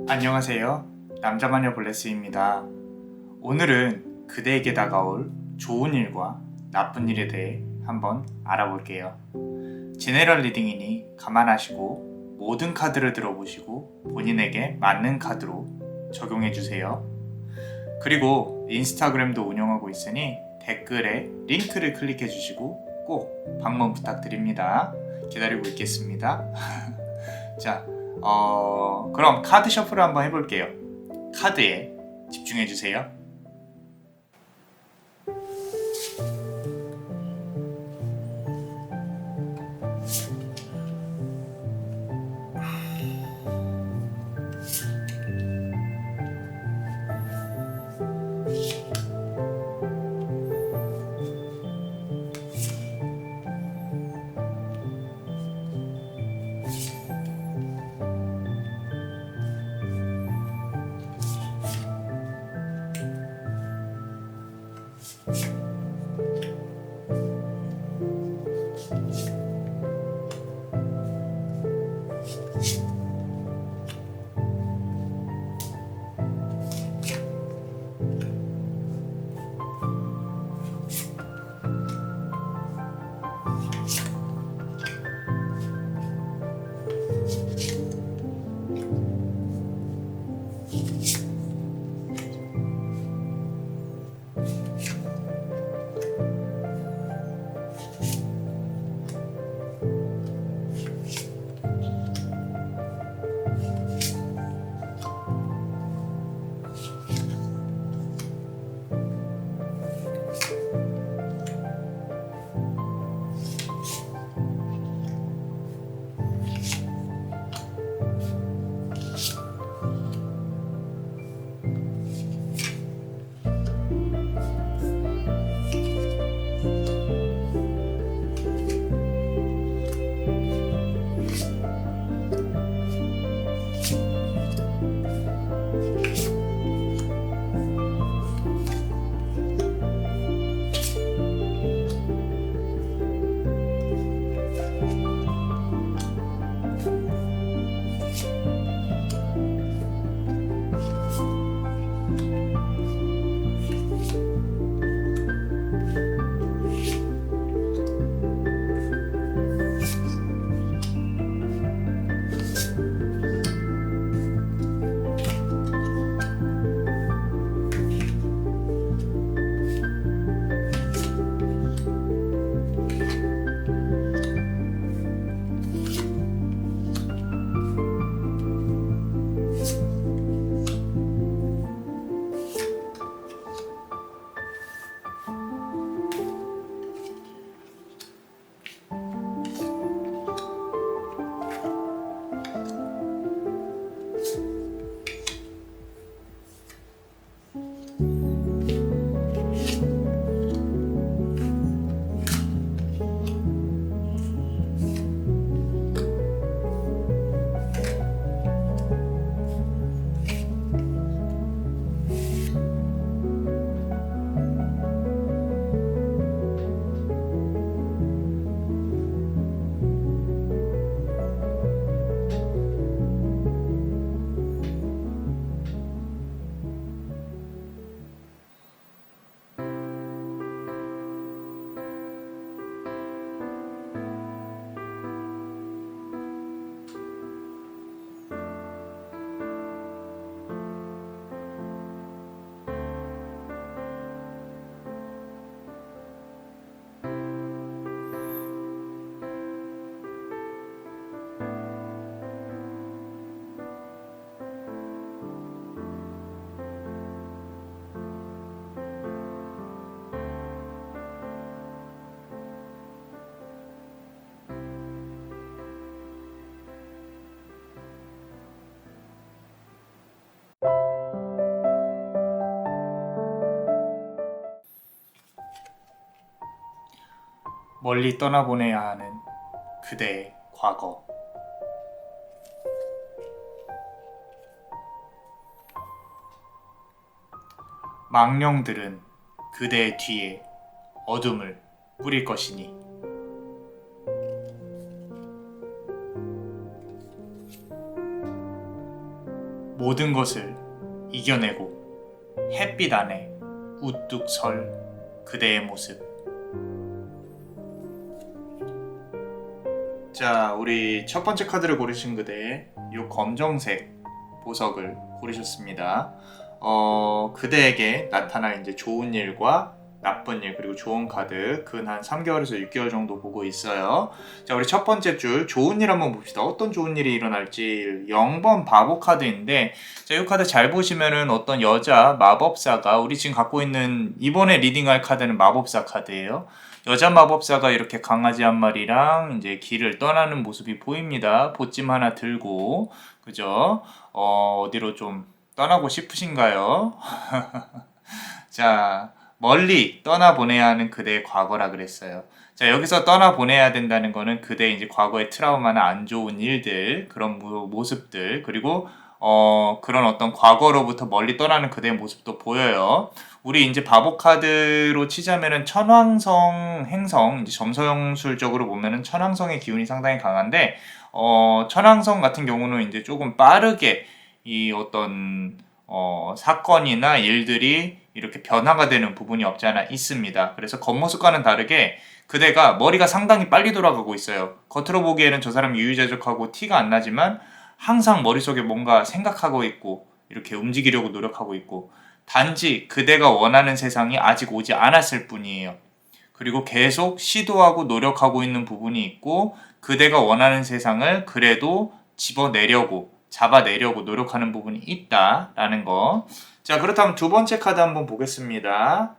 안녕하세요. 남자마녀 블레스입니다. 오늘은 그대에게 다가올 좋은 일과 나쁜 일에 대해 한번 알아볼게요. 제네럴 리딩이니 감안하시고 모든 카드를 들어보시고 본인에게 맞는 카드로 적용해주세요. 그리고 인스타그램도 운영하고 있으니 댓글에 링크를 클릭해주시고 꼭 방문 부탁드립니다. 기다리고 있겠습니다. 자, 그럼 카드 셔플을 한번 해볼게요. 카드에 집중해주세요. 멀리 떠나보내야 하는 그대의 과거. 망령들은 그대의 뒤에 어둠을 뿌릴 것이니 모든 것을 이겨내고 햇빛 안에 우뚝 설 그대의 모습. 자, 우리 첫 번째 카드를 고르신 그대, 이 검정색 보석을 고르셨습니다. 그대에게 나타날 이제 좋은 일과 나쁜 일, 그리고 좋은 카드 근 한 3개월에서 6개월 정도 보고 있어요. 자, 우리 첫 번째 줄 좋은 일 한번 봅시다. 어떤 좋은 일이 일어날지. 0번 바보 카드인데, 자, 이 카드 잘 보시면은 어떤 여자 마법사가, 우리 지금 갖고 있는 이번에 리딩할 카드는 마법사 카드예요. 여자 마법사가 이렇게 강아지 한 마리랑 이제 길을 떠나는 모습이 보입니다. 보찜 하나 들고, 그죠? 어디로 좀 떠나고 싶으신가요? 자, 멀리 떠나보내야 하는 그대의 과거라 그랬어요. 자, 여기서 떠나보내야 된다는 거는 그대의 이제 과거의 트라우마나 안 좋은 일들, 그런 모습들, 그리고 그런 어떤 과거로부터 멀리 떠나는 그대의 모습도 보여요. 우리 이제 바보 카드로 치자면은 천왕성 행성, 이제 점성술적으로 보면은 천왕성의 기운이 상당히 강한데, 천왕성 같은 경우는 이제 조금 빠르게 이 어떤 사건이나 일들이 이렇게 변화가 되는 부분이 없지 않아 있습니다. 그래서 겉모습과는 다르게 그대가 머리가 상당히 빨리 돌아가고 있어요. 겉으로 보기에는 저 사람이 유유자적하고 티가 안 나지만 항상 머릿속에 뭔가 생각하고 있고 이렇게 움직이려고 노력하고 있고, 단지 그대가 원하는 세상이 아직 오지 않았을 뿐이에요. 그리고 계속 시도하고 노력하고 있는 부분이 있고, 그대가 원하는 세상을 그래도 집어내려고, 잡아내려고 노력하는 부분이 있다라는 거. 자, 그렇다면 두 번째 카드 한번 보겠습니다.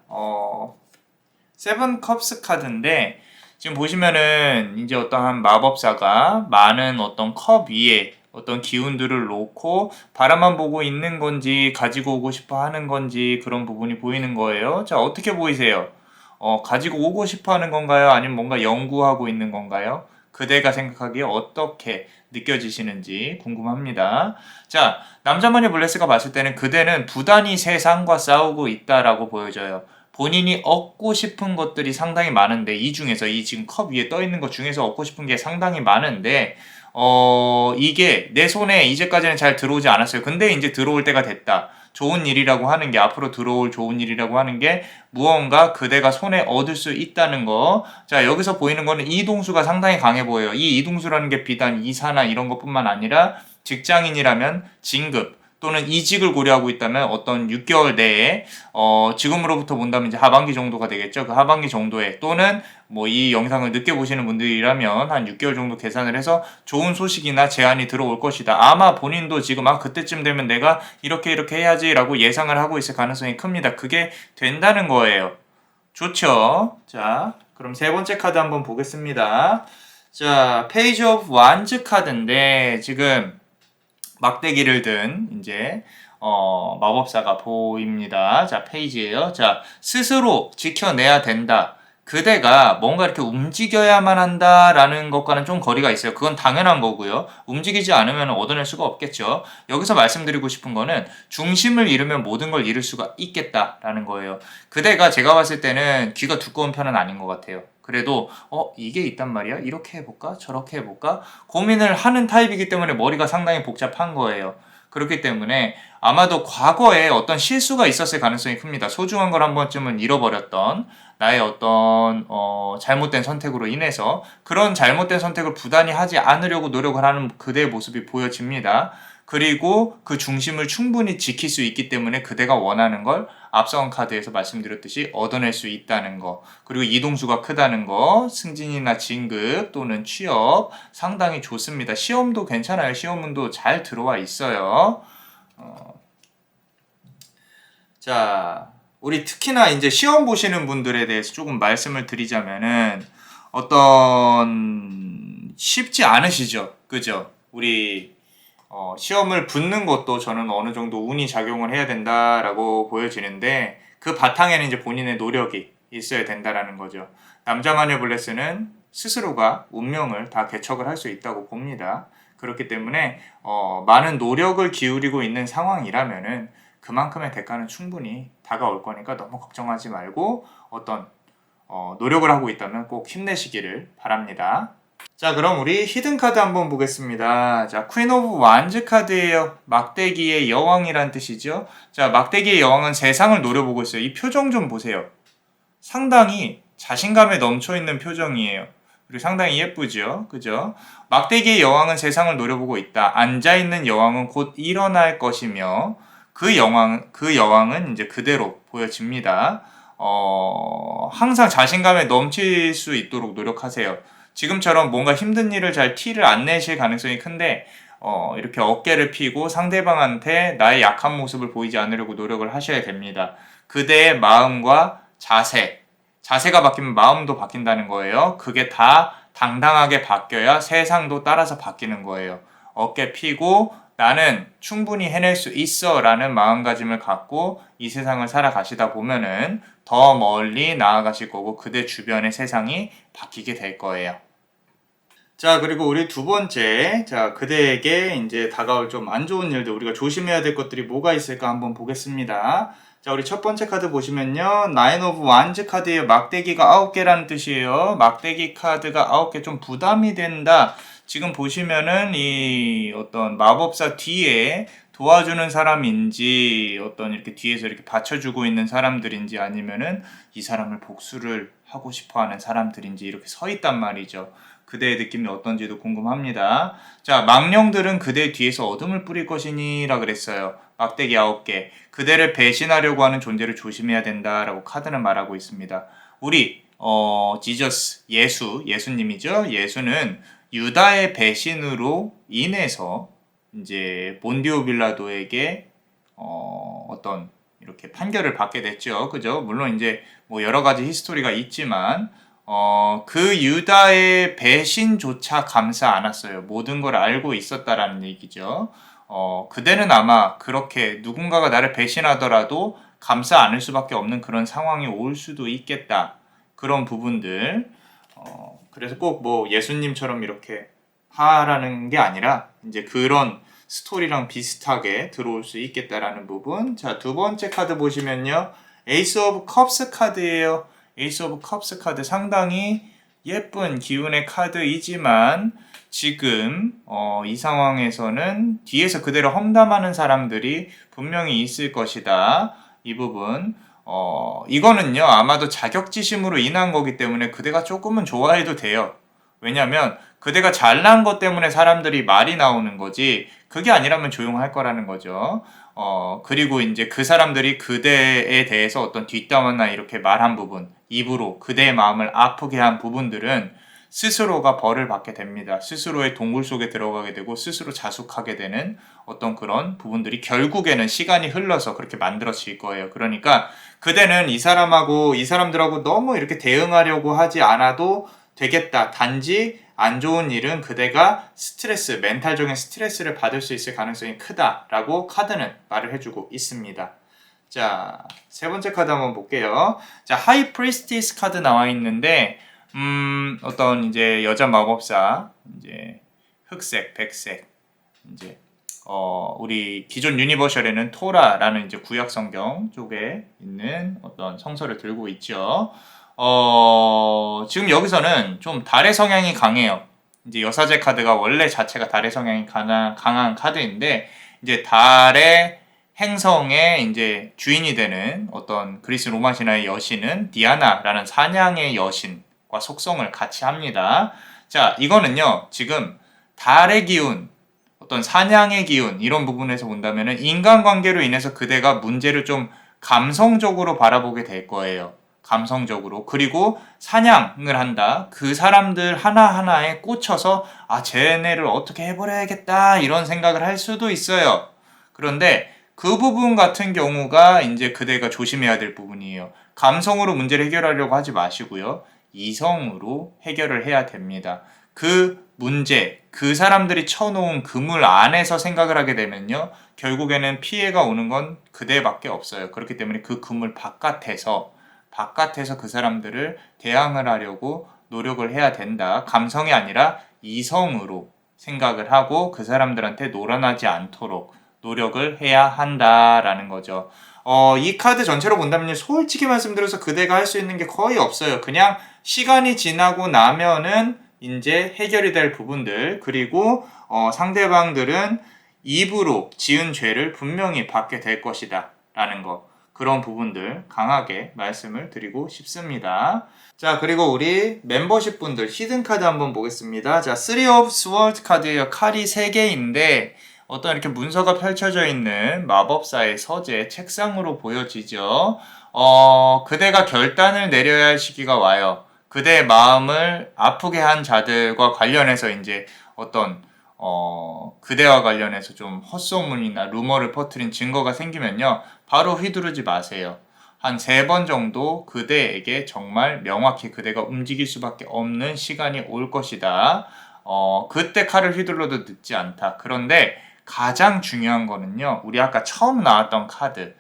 세븐 컵스 카드인데, 지금 보시면은 이제 어떠한 마법사가 많은 어떤 컵 위에 어떤 기운들을 놓고 바라만 보고 있는 건지 가지고 오고 싶어 하는 건지 그런 부분이 보이는 거예요. 자, 어떻게 보이세요? 가지고 오고 싶어 하는 건가요? 아니면 뭔가 연구하고 있는 건가요? 그대가 생각하기에 어떻게 느껴지시는지 궁금합니다. 자, 남자마녀 블레스가 봤을 때는 그대는 부단히 세상과 싸우고 있다라고 보여져요. 본인이 얻고 싶은 것들이 상당히 많은데, 이 중에서 이 지금 컵 위에 떠 있는 것 중에서 얻고 싶은 게 상당히 많은데, 이게 내 손에 이제까지는 잘 들어오지 않았어요. 근데 이제 들어올 때가 됐다. 좋은 일이라고 하는 게, 앞으로 들어올 좋은 일이라고 하는 게 무언가 그대가 손에 얻을 수 있다는 거. 자, 여기서 보이는 거는 이동수가 상당히 강해 보여요. 이 이동수라는 게 비단 이사나 이런 것뿐만 아니라 직장인이라면 진급 또는 이직을 고려하고 있다면 어떤 6개월 내에 지금으로부터 본다면 이제 하반기 정도가 되겠죠. 그 하반기 정도에, 또는 뭐 이 영상을 늦게 보시는 분들이라면 한 6개월 정도 계산을 해서 좋은 소식이나 제안이 들어올 것이다. 아마 본인도 지금 그때쯤 되면 내가 이렇게 해야지라고 예상을 하고 있을 가능성이 큽니다. 그게 된다는 거예요. 좋죠? 자, 그럼 세 번째 카드 한번 보겠습니다. 자, 페이지 오브 완즈 카드인데, 지금 막대기를 든 이제 마법사가 보입니다. 자, 페이지예요. 자, 스스로 지켜내야 된다. 그대가 뭔가 이렇게 움직여야만 한다라는 것과는 좀 거리가 있어요. 그건 당연한 거고요. 움직이지 않으면 얻어낼 수가 없겠죠. 여기서 말씀드리고 싶은 거는 중심을 잃으면 모든 걸 잃을 수가 있겠다라는 거예요. 그대가 제가 봤을 때는 귀가 두꺼운 편은 아닌 것 같아요. 그래도 이게 있단 말이야? 이렇게 해볼까? 저렇게 해볼까? 고민을 하는 타입이기 때문에 머리가 상당히 복잡한 거예요. 그렇기 때문에 아마도 과거에 어떤 실수가 있었을 가능성이 큽니다. 소중한 걸 한 번쯤은 잃어버렸던 나의 어떤 잘못된 선택으로 인해서 그런 잘못된 선택을 부단히 하지 않으려고 노력을 하는 그대의 모습이 보여집니다. 그리고 그 중심을 충분히 지킬 수 있기 때문에 그대가 원하는 걸 앞선 카드에서 말씀드렸듯이 얻어낼 수 있다는 거, 그리고 이동수가 크다는 거, 승진이나 진급 또는 취업 상당히 좋습니다. 시험도 괜찮아요. 시험운도 잘 들어와 있어요. 자, 우리 특히나 이제 시험 보시는 분들에 대해서 조금 말씀을 드리자면은 어떤 쉽지 않으시죠? 그죠? 우리 시험을 붙는 것도 저는 어느 정도 운이 작용을 해야 된다라고 보여지는데, 그 바탕에는 이제 본인의 노력이 있어야 된다라는 거죠. 남자마녀 블레스는 스스로가 운명을 다 개척을 할 수 있다고 봅니다. 그렇기 때문에 많은 노력을 기울이고 있는 상황이라면은 그만큼의 대가는 충분히 다가올 거니까 너무 걱정하지 말고 어떤 노력을 하고 있다면 꼭 힘내시기를 바랍니다. 자, 그럼 우리 히든 카드 한번 보겠습니다. 자, 퀸 오브 완즈 카드예요. 막대기의 여왕이란 뜻이죠. 자, 막대기의 여왕은 세상을 노려보고 있어요. 이 표정 좀 보세요. 상당히 자신감에 넘쳐있는 표정이에요. 그리고 상당히 예쁘죠. 그죠? 막대기의 여왕은 세상을 노려보고 있다. 앉아있는 여왕은 곧 일어날 것이며 그 여왕은 이제 그대로 보여집니다. 항상 자신감에 넘칠 수 있도록 노력하세요. 지금처럼 뭔가 힘든 일을 잘 티를 안 내실 가능성이 큰데 이렇게 어깨를 펴고 상대방한테 나의 약한 모습을 보이지 않으려고 노력을 하셔야 됩니다. 그대의 마음과 자세가 바뀌면 마음도 바뀐다는 거예요. 그게 다 당당하게 바뀌어야 세상도 따라서 바뀌는 거예요. 어깨 펴고 나는 충분히 해낼 수 있어 라는 마음가짐을 갖고 이 세상을 살아가시다 보면은 더 멀리 나아가실 거고 그대 주변의 세상이 바뀌게 될 거예요. 자, 그리고 우리 두 번째, 자, 그대에게 이제 다가올 좀 안 좋은 일들, 우리가 조심해야 될 것들이 뭐가 있을까 한번 보겠습니다. 자, 우리 첫 번째 카드 보시면요. 나인 오브 완즈 카드예요. 막대기가 9개라는 뜻이에요. 막대기 카드가 9개 좀 부담이 된다. 지금 보시면은 이 어떤 마법사 뒤에 도와주는 사람인지 어떤 이렇게 뒤에서 이렇게 받쳐주고 있는 사람들인지 아니면은 이 사람을 복수를 하고 싶어 하는 사람들인지 이렇게 서 있단 말이죠. 그대의 느낌이 어떤지도 궁금합니다. 자, 망령들은 그대 뒤에서 어둠을 뿌릴 것이니 라 그랬어요. 막대기 9개. 그대를 배신하려고 하는 존재를 조심해야 된다라고 카드는 말하고 있습니다. 우리 지저스, 예수님이죠. 예수는 유다의 배신으로 인해서 이제 본디오 빌라도에게 어떤 이렇게 판결을 받게 됐죠. 그죠? 물론 이제 뭐 여러 가지 히스토리가 있지만 그 유다의 배신조차 감싸 안았어요. 모든 걸 알고 있었다라는 얘기죠. 그대는 아마 그렇게 누군가가 나를 배신하더라도 감싸 안을 수밖에 없는 그런 상황이 올 수도 있겠다. 그런 부분들. 그래서 꼭 뭐 예수님처럼 이렇게 하라는 게 아니라 이제 그런 스토리랑 비슷하게 들어올 수 있겠다라는 부분. 자, 두 번째 카드 보시면요. 에이스 오브 컵스 카드예요. 에이스 오브 컵스 카드 상당히 예쁜 기운의 카드이지만 지금 이 상황에서는 뒤에서 그대로 험담하는 사람들이 분명히 있을 것이다. 이 부분 이거는요 아마도 자격지심으로 인한 거기 때문에 그대가 조금은 좋아해도 돼요. 왜냐면 그대가 잘난 것 때문에 사람들이 말이 나오는 거지 그게 아니라면 조용할 거라는 거죠. 그리고 이제 그 사람들이 그대에 대해서 어떤 뒷담화나 이렇게 말한 부분, 입으로 그대의 마음을 아프게 한 부분들은 스스로가 벌을 받게 됩니다. 스스로의 동굴 속에 들어가게 되고 스스로 자숙하게 되는 어떤 그런 부분들이 결국에는 시간이 흘러서 그렇게 만들어질 거예요. 그러니까 그대는 이 사람들하고 너무 이렇게 대응하려고 하지 않아도 되겠다. 단지 안 좋은 일은 그대가 멘탈적인 스트레스를 받을 수 있을 가능성이 크다라고 카드는 말을 해주고 있습니다. 자, 세 번째 카드 한번 볼게요. 자, 하이 프리스티스 카드 나와 있는데, 어떤 이제 여자 마법사, 이제 흑색, 백색, 이제 우리 기존 유니버셜에는 토라라는 이제 구약 성경 쪽에 있는 어떤 성서를 들고 있죠. 지금 여기서는 좀 달의 성향이 강해요. 이제 여사제 카드가 원래 자체가 달의 성향이 강한 카드인데, 이제 달의 행성의 이제 주인이 되는 어떤 그리스 로마 신화의 여신은 디아나라는 사냥의 여신과 속성을 같이 합니다. 자, 이거는요, 지금 달의 기운, 어떤 사냥의 기운, 이런 부분에서 본다면은 인간관계로 인해서 그대가 문제를 좀 감성적으로 바라보게 될 거예요. 감성적으로. 그리고 사냥을 한다. 그 사람들 하나하나에 꽂혀서 쟤네를 어떻게 해버려야겠다 이런 생각을 할 수도 있어요. 그런데 그 부분 같은 경우가 이제 그대가 조심해야 될 부분이에요. 감성으로 문제를 해결하려고 하지 마시고요. 이성으로 해결을 해야 됩니다. 그 문제, 그 사람들이 쳐놓은 그물 안에서 생각을 하게 되면요. 결국에는 피해가 오는 건 그대밖에 없어요. 그렇기 때문에 그 그물 바깥에서 그 사람들을 대항을 하려고 노력을 해야 된다. 감성이 아니라 이성으로 생각을 하고 그 사람들한테 놀아나지 않도록 노력을 해야 한다라는 거죠. 이 카드 전체로 본다면 솔직히 말씀드려서 그대가 할 수 있는 게 거의 없어요. 그냥 시간이 지나고 나면은 이제 해결이 될 부분들, 그리고 상대방들은 입으로 지은 죄를 분명히 받게 될 것이다 라는 거, 그런 부분들 강하게 말씀을 드리고 싶습니다. 자, 그리고 우리 멤버십 분들 히든 카드 한번 보겠습니다. 자, 3 of Swords 카드예요. 칼이 3개인데 어떤 이렇게 문서가 펼쳐져 있는 마법사의 서재, 책상으로 보여지죠. 그대가 결단을 내려야 할 시기가 와요. 그대의 마음을 아프게 한 자들과 관련해서 이제 어떤 그대와 관련해서 좀 헛소문이나 루머를 퍼뜨린 증거가 생기면요, 바로 휘두르지 마세요. 한 3번 정도 그대에게 정말 명확히 그대가 움직일 수밖에 없는 시간이 올 것이다. 그때 칼을 휘둘러도 늦지 않다. 그런데 가장 중요한 거는요, 우리 아까 처음 나왔던 카드,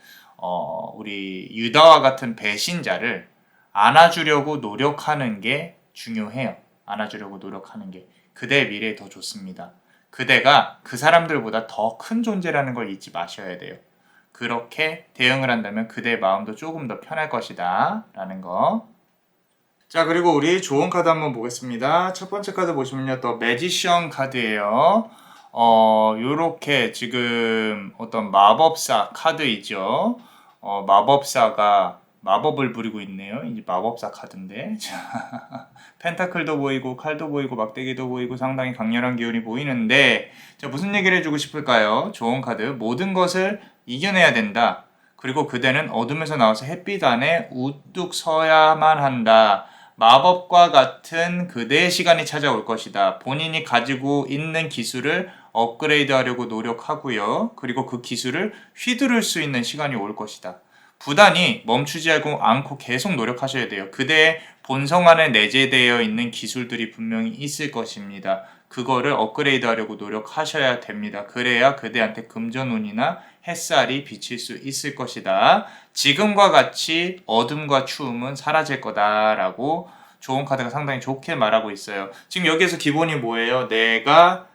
우리 유다와 같은 배신자를 안아주려고 노력하는 게 중요해요. 안아주려고 노력하는 게 그대의 미래에 더 좋습니다. 그대가 그 사람들보다 더 큰 존재라는 걸 잊지 마셔야 돼요. 그렇게 대응을 한다면 그대의 마음도 조금 더 편할 것이다 라는 거. 자, 그리고 우리 좋은 카드 한번 보겠습니다. 첫 번째 카드 보시면요, 또 매지션 카드예요. 요렇게 지금 어떤 마법사 카드이죠. 마법사가 마법을 부리고 있네요. 이제 마법사 카드인데. 자, 펜타클도 보이고 칼도 보이고 막대기도 보이고 상당히 강렬한 기운이 보이는데, 자, 무슨 얘기를 해주고 싶을까요? 좋은 카드. 모든 것을 이겨내야 된다. 그리고 그대는 어둠에서 나와서 햇빛 안에 우뚝 서야만 한다. 마법과 같은 그대의 시간이 찾아올 것이다. 본인이 가지고 있는 기술을 업그레이드하려고 노력하고요. 그리고 그 기술을 휘두를 수 있는 시간이 올 것이다. 부단히 멈추지 않고 계속 노력하셔야 돼요. 그대의 본성 안에 내재되어 있는 기술들이 분명히 있을 것입니다. 그거를 업그레이드하려고 노력하셔야 됩니다. 그래야 그대한테 금전운이나 햇살이 비칠 수 있을 것이다. 지금과 같이 어둠과 추움은 사라질 거다라고 좋은 카드가 상당히 좋게 말하고 있어요. 지금 여기에서 기본이 뭐예요? 내가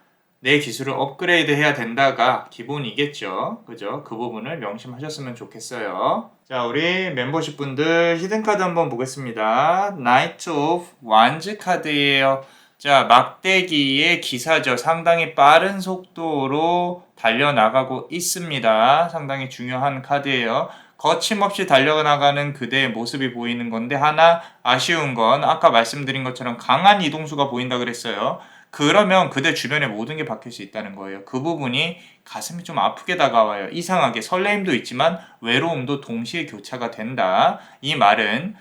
내 기술을 업그레이드 해야 된다가 기본이겠죠. 그죠? 그 부분을 명심하셨으면 좋겠어요. 자, 우리 멤버십 분들 히든카드 한번 보겠습니다. 나이트 오브 완즈 카드예요. 자, 막대기의 기사죠. 상당히 빠른 속도로 달려나가고 있습니다. 상당히 중요한 카드예요. 거침없이 달려나가는 그대의 모습이 보이는 건데, 하나 아쉬운 건 아까 말씀드린 것처럼 강한 이동수가 보인다 그랬어요. 그러면 그대 주변에 모든 게 바뀔 수 있다는 거예요. 그 부분이 가슴이 좀 아프게 다가와요. 이상하게 설레임도 있지만 외로움도 동시에 교차가 된다. 이 말은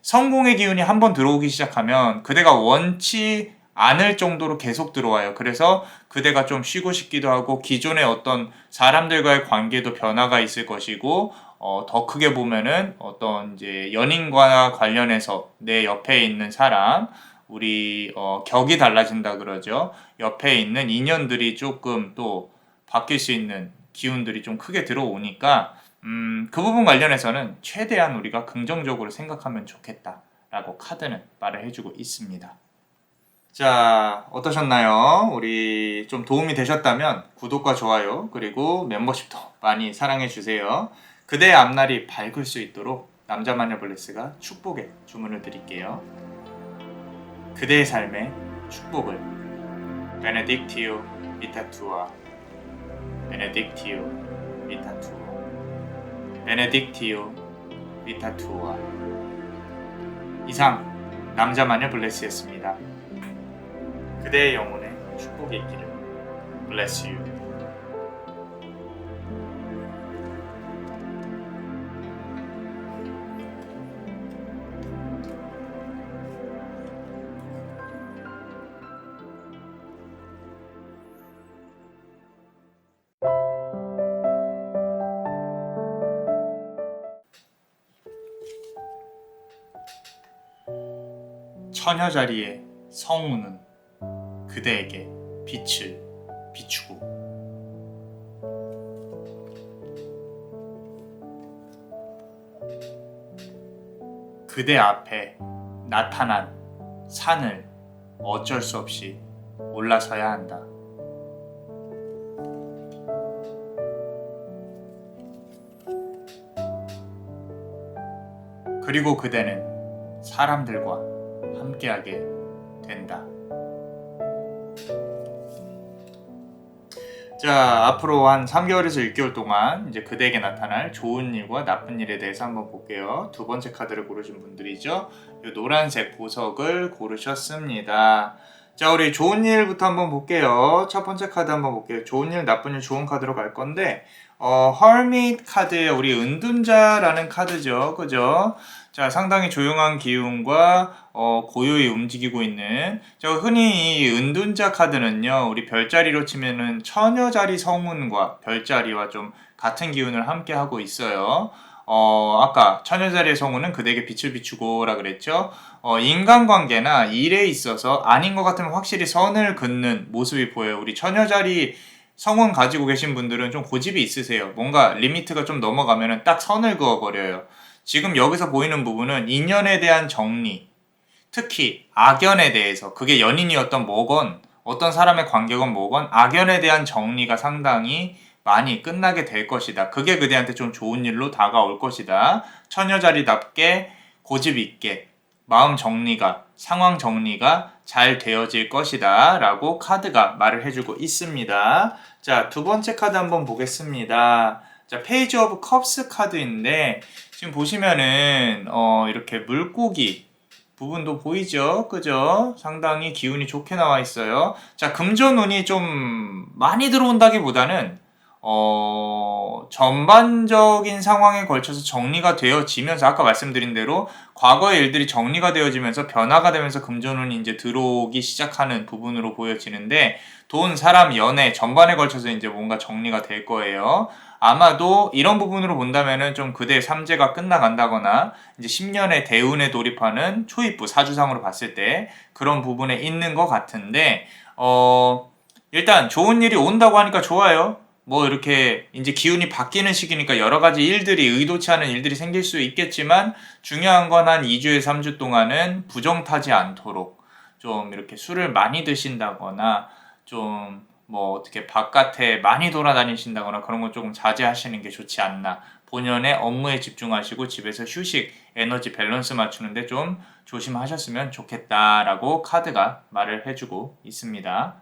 성공의 기운이 한번 들어오기 시작하면 그대가 원치 않을 정도로 계속 들어와요. 그래서 그대가 좀 쉬고 싶기도 하고 기존의 어떤 사람들과의 관계도 변화가 있을 것이고, 더 크게 보면은 어떤 이제 연인과 관련해서 내 옆에 있는 사람, 우리 격이 달라진다 그러죠. 옆에 있는 인연들이 조금 또 바뀔 수 있는 기운들이 좀 크게 들어오니까 그 부분 관련해서는 최대한 우리가 긍정적으로 생각하면 좋겠다라고 카드는 말을 해주고 있습니다. 자, 어떠셨나요? 우리 좀 도움이 되셨다면 구독과 좋아요, 그리고 멤버십도 많이 사랑해주세요. 그대의 앞날이 밝을 수 있도록 남자마녀 블레스가 축복의 주문을 드릴게요. 그대의 삶에 축복을. 베네딕티오 비타투아, 베네딕티오 비타투아, 베네딕티오 비타투아. 이상 남자마녀 블레스였습니다. 그대의 영혼에 축복이 있기를. Bless you. 처녀 자리의 성우는 그대에게 빛을 비추고, 그대 앞에 나타난 산을 어쩔 수 없이 올라서야 한다. 그리고 그대는 사람들과 함께하게 된다. 자, 앞으로 한 3개월에서 6개월 동안 이제 그대에게 나타날 좋은 일과 나쁜 일에 대해서 한번 볼게요. 두 번째 카드를 고르신 분들이죠. 이 노란색 보석을 고르셨습니다. 자, 우리 좋은 일부터 한번 볼게요. 첫 번째 카드 한번 볼게요. 좋은 일, 나쁜 일, 좋은 카드로 갈 건데 Hermit 카드에 우리 은둔자라는 카드죠. 그죠? 자, 상당히 조용한 기운과 고요히 움직이고 있는. 자, 흔히 이 은둔자 카드는요, 우리 별자리로 치면은 처녀자리 성운과 별자리와 좀 같은 기운을 함께 하고 있어요. 아까 처녀자리의 성운은 그대에게 빛을 비추고라 그랬죠. 인간관계나 일에 있어서 아닌 것 같으면 확실히 선을 긋는 모습이 보여요. 우리 처녀자리 성운 가지고 계신 분들은 좀 고집이 있으세요. 뭔가 리미트가 좀 넘어가면은 딱 선을 그어버려요. 지금 여기서 보이는 부분은 인연에 대한 정리, 특히 악연에 대해서, 그게 연인이었던 뭐건 어떤 사람의 관계건 뭐건 악연에 대한 정리가 상당히 많이 끝나게 될 것이다. 그게 그대한테 좀 좋은 일로 다가올 것이다. 처녀자리답게 고집 있게 마음 정리가, 상황 정리가 잘 되어질 것이다 라고 카드가 말을 해주고 있습니다. 자, 두 번째 카드 한번 보겠습니다. 자, 페이지 오브 컵스 카드인데 지금 보시면은 이렇게 물고기 부분도 보이죠? 그죠? 상당히 기운이 좋게 나와 있어요. 자, 금전운이 좀 많이 들어온다기보다는 전반적인 상황에 걸쳐서 정리가 되어지면서 아까 말씀드린 대로 과거의 일들이 정리가 되어지면서 변화가 되면서 금전운이 이제 들어오기 시작하는 부분으로 보여지는데 돈, 사람, 연애 전반에 걸쳐서 이제 뭔가 정리가 될 거예요. 아마도 이런 부분으로 본다면은 좀 그대의 삼재가 끝나간다거나 이제 10년의 대운에 돌입하는 초입부 사주상으로 봤을 때 그런 부분에 있는 것 같은데 일단 좋은 일이 온다고 하니까 좋아요. 뭐 이렇게 이제 기운이 바뀌는 시기니까 여러 가지 일들이 의도치 않은 일들이 생길 수 있겠지만 중요한 건 한 2주에서 3주 동안은 부정타지 않도록 좀 이렇게 술을 많이 드신다거나 좀 뭐 어떻게 바깥에 많이 돌아다니신다거나 그런 건 조금 자제하시는 게 좋지 않나. 본연의 업무에 집중하시고 집에서 휴식, 에너지 밸런스 맞추는데 좀 조심하셨으면 좋겠다라고 카드가 말을 해주고 있습니다.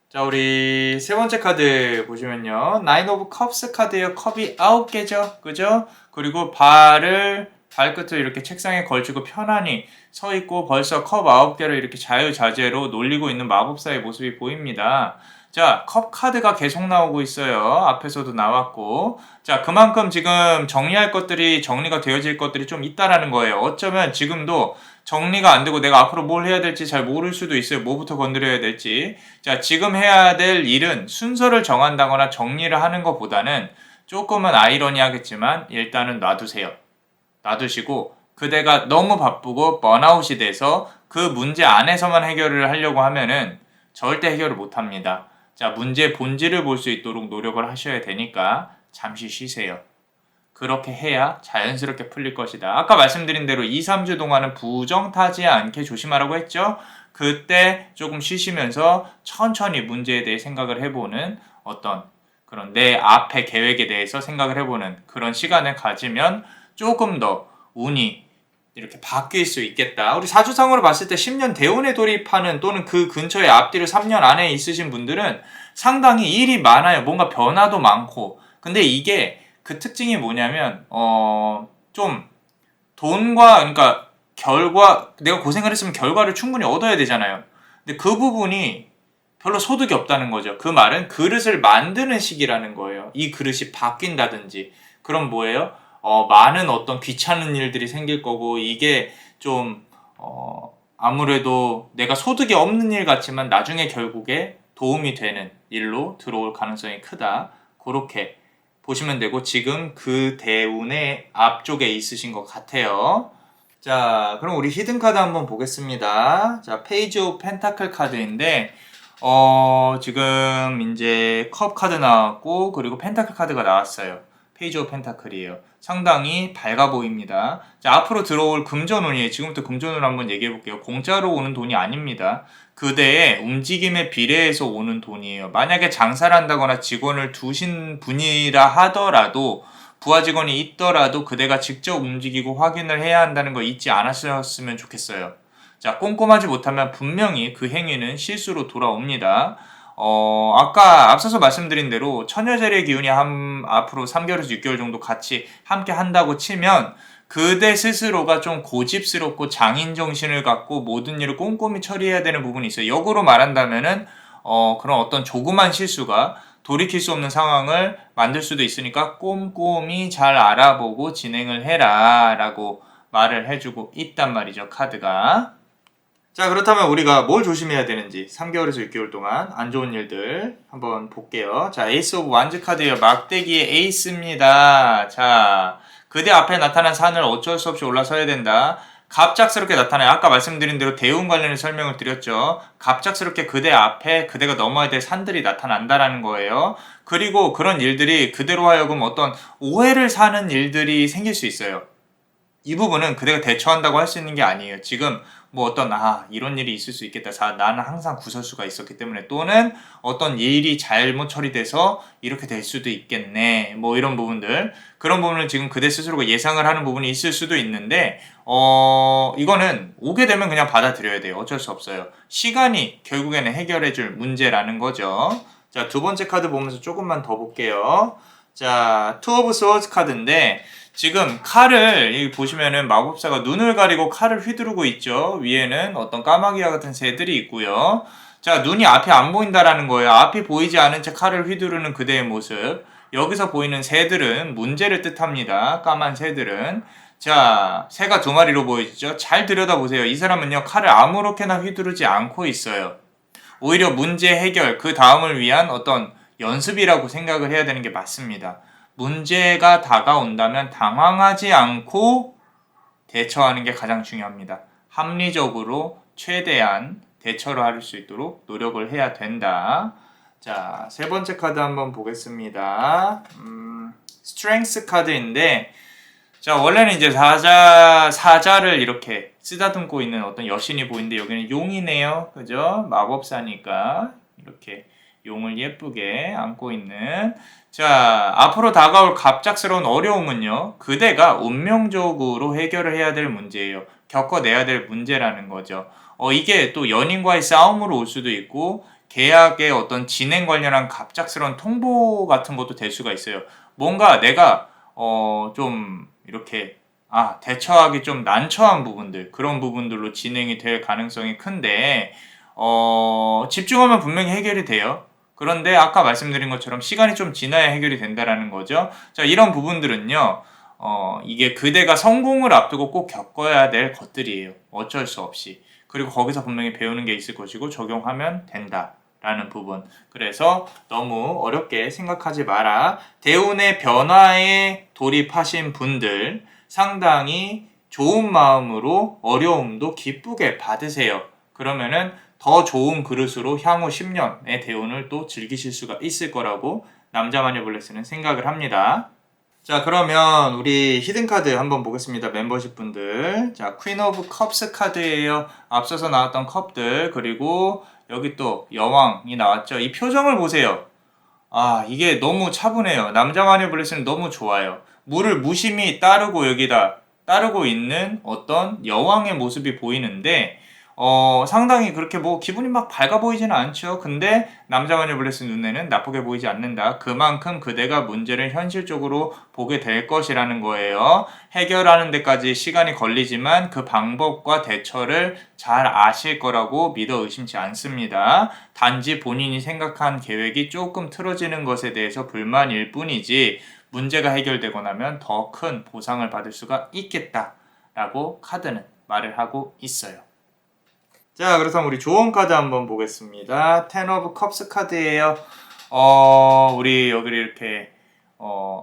자, 우리 세 번째 카드 보시면요. 나인 오브 컵스 카드예요. 컵이 9개죠. 그죠? 그리고 발끝을 이렇게 책상에 걸치고 편안히 서 있고 벌써 컵 9개를 이렇게 자유자재로 놀리고 있는 마법사의 모습이 보입니다. 자, 컵 카드가 계속 나오고 있어요. 앞에서도 나왔고. 자, 그만큼 지금 정리할 것들이, 정리가 되어질 것들이 좀 있다라는 거예요. 어쩌면 지금도 정리가 안 되고 내가 앞으로 뭘 해야 될지 잘 모를 수도 있어요. 뭐부터 건드려야 될지. 자, 지금 해야 될 일은 순서를 정한다거나 정리를 하는 것보다는 조금은 아이러니하겠지만 일단은 놔두세요. 놔두시고 그대가 너무 바쁘고 번아웃이 돼서 그 문제 안에서만 해결을 하려고 하면은 절대 해결을 못합니다. 자, 문제의 본질을 볼 수 있도록 노력을 하셔야 되니까 잠시 쉬세요. 그렇게 해야 자연스럽게 풀릴 것이다. 아까 말씀드린 대로 2, 3주 동안은 부정타지 않게 조심하라고 했죠. 그때 조금 쉬시면서 천천히 문제에 대해 생각을 해보는 어떤 그런 내 앞의 계획에 대해서 생각을 해보는 그런 시간을 가지면 조금 더 운이 이렇게 바뀔 수 있겠다. 우리 사주상으로 봤을 때 10년 대운에 돌입하는 또는 그 근처에 앞뒤로 3년 안에 있으신 분들은 상당히 일이 많아요. 뭔가 변화도 많고. 근데 이게 그 특징이 뭐냐면 좀 돈과 그러니까 내가 고생을 했으면 결과를 충분히 얻어야 되잖아요. 근데 그 부분이 별로 소득이 없다는 거죠. 그 말은 그릇을 만드는 시기라는 거예요. 이 그릇이 바뀐다든지 그럼 뭐예요? 많은 어떤 귀찮은 일들이 생길 거고 이게 좀 아무래도 내가 소득이 없는 일 같지만 나중에 결국에 도움이 되는 일로 들어올 가능성이 크다. 그렇게 보시면 되고 지금 그 대운의 앞쪽에 있으신 것 같아요. 자, 그럼 우리 히든 카드 한번 보겠습니다. 자, 페이지 오브 펜타클 카드인데 지금 이제 컵 카드 나왔고 그리고 펜타클 카드가 나왔어요. 페이지 오브 펜타클이에요. 상당히 밝아 보입니다. 자, 앞으로 들어올 금전운이에요. 지금부터 금전운 한번 얘기해 볼게요. 공짜로 오는 돈이 아닙니다. 그대의 움직임에 비례해서 오는 돈이에요. 만약에 장사를 한다거나 직원을 두신 분이라 하더라도 부하 직원이 있더라도 그대가 직접 움직이고 확인을 해야 한다는 거 잊지 않으셨으면 좋겠어요. 자, 꼼꼼하지 못하면 분명히 그 행위는 실수로 돌아옵니다. 아까 앞서서 말씀드린 대로 처녀제례 기운이 앞으로 3개월에서 6개월 정도 같이 함께 한다고 치면 그대 스스로가 좀 고집스럽고 장인 정신을 갖고 모든 일을 꼼꼼히 처리해야 되는 부분이 있어요. 역으로 말한다면은 그런 어떤 조그만 실수가 돌이킬 수 없는 상황을 만들 수도 있으니까 꼼꼼히 잘 알아보고 진행을 해라 라고 말을 해주고 있단 말이죠, 카드가. 자, 그렇다면 우리가 뭘 조심해야 되는지 3개월에서 6개월 동안 안 좋은 일들 한번 볼게요. 자, 에이스 오브 완즈 카드예요. 막대기의 에이스입니다. 자, 그대 앞에 나타난 산을 어쩔 수 없이 올라서야 된다. 갑작스럽게 나타나요. 아까 말씀드린 대로 대운 관련해 설명을 드렸죠. 갑작스럽게 그대 앞에 그대가 넘어야 될 산들이 나타난다라는 거예요. 그리고 그런 일들이 그대로 하여금 어떤 오해를 사는 일들이 생길 수 있어요. 이 부분은 그대가 대처한다고 할 수 있는 게 아니에요. 지금 뭐 어떤 이런 일이 있을 수 있겠다. 나는 항상 구설수가 있었기 때문에 또는 어떤 일이 잘못 처리돼서 이렇게 될 수도 있겠네. 뭐 이런 부분들 그런 부분을 지금 그대 스스로가 예상을 하는 부분이 있을 수도 있는데 이거는 오게 되면 그냥 받아들여야 돼요. 어쩔 수 없어요. 시간이 결국에는 해결해줄 문제라는 거죠. 자, 두 번째 카드 보면서 조금만 더 볼게요. 자, 투 오브 스워즈 카드인데 지금 칼을 여기 보시면은 마법사가 눈을 가리고 칼을 휘두르고 있죠. 위에는 어떤 까마귀와 같은 새들이 있고요. 자, 눈이 앞이 안 보인다라는 거예요. 앞이 보이지 않은 채 칼을 휘두르는 그대의 모습. 여기서 보이는 새들은 문제를 뜻합니다. 까만 새들은. 자, 새가 두 마리로 보이죠. 잘 들여다보세요. 이 사람은요, 칼을 아무렇게나 휘두르지 않고 있어요. 오히려 문제 해결, 그 다음을 위한 어떤 연습이라고 생각을 해야 되는 게 맞습니다. 문제가 다가온다면 당황하지 않고 대처하는 게 가장 중요합니다. 합리적으로 최대한 대처를 할 수 있도록 노력을 해야 된다. 자, 세 번째 카드 한번 보겠습니다. 스트렝스 카드인데, 자, 원래는 이제 사자를 이렇게 쓰다듬고 있는 어떤 여신이 보이는데 여기는 용이네요. 그죠? 마법사니까 이렇게 용을 예쁘게 안고 있는. 자, 앞으로 다가올 갑작스러운 어려움은요, 그대가 운명적으로 해결을 해야 될 문제예요. 겪어내야 될 문제라는 거죠. 이게 또 연인과의 싸움으로 올 수도 있고, 계약의 어떤 진행 관련한 갑작스러운 통보 같은 것도 될 수가 있어요. 뭔가 내가, 좀, 이렇게, 대처하기 좀 난처한 부분들, 그런 부분들로 진행이 될 가능성이 큰데, 집중하면 분명히 해결이 돼요. 그런데 아까 말씀드린 것처럼 시간이 좀 지나야 해결이 된다라는 거죠. 자, 이런 부분들은요, 이게 그대가 성공을 앞두고 꼭 겪어야 될 것들이에요. 어쩔 수 없이. 그리고 거기서 분명히 배우는 게 있을 것이고 적용하면 된다라는 부분. 그래서 너무 어렵게 생각하지 마라. 대운의 변화에 돌입하신 분들 상당히 좋은 마음으로 어려움도 기쁘게 받으세요. 그러면은 더 좋은 그릇으로 향후 10년의 대운을 또 즐기실 수가 있을 거라고 남자마녀블레스는 생각을 합니다. 자, 그러면 우리 히든카드 한번 보겠습니다. 멤버십 분들. 자, 퀸 오브 컵스 카드예요. 앞서서 나왔던 컵들, 그리고 여기 또 여왕이 나왔죠. 이 표정을 보세요. 이게 너무 차분해요. 남자마녀블레스는 너무 좋아요. 물을 무심히 따르고 있는 어떤 여왕의 모습이 보이는데 상당히 그렇게 뭐 기분이 막 밝아 보이지는 않죠. 근데 남자마녀블레스 눈에는 나쁘게 보이지 않는다. 그만큼 그대가 문제를 현실적으로 보게 될 것이라는 거예요. 해결하는 데까지 시간이 걸리지만 그 방법과 대처를 잘 아실 거라고 믿어 의심치 않습니다. 단지 본인이 생각한 계획이 조금 틀어지는 것에 대해서 불만일 뿐이지 문제가 해결되고 나면 더 큰 보상을 받을 수가 있겠다라고 카드는 말을 하고 있어요. 자, 그렇다면 우리 조언 카드 한번 보겠습니다. 텐 오브 컵스 카드예요. 우리 여기 이렇게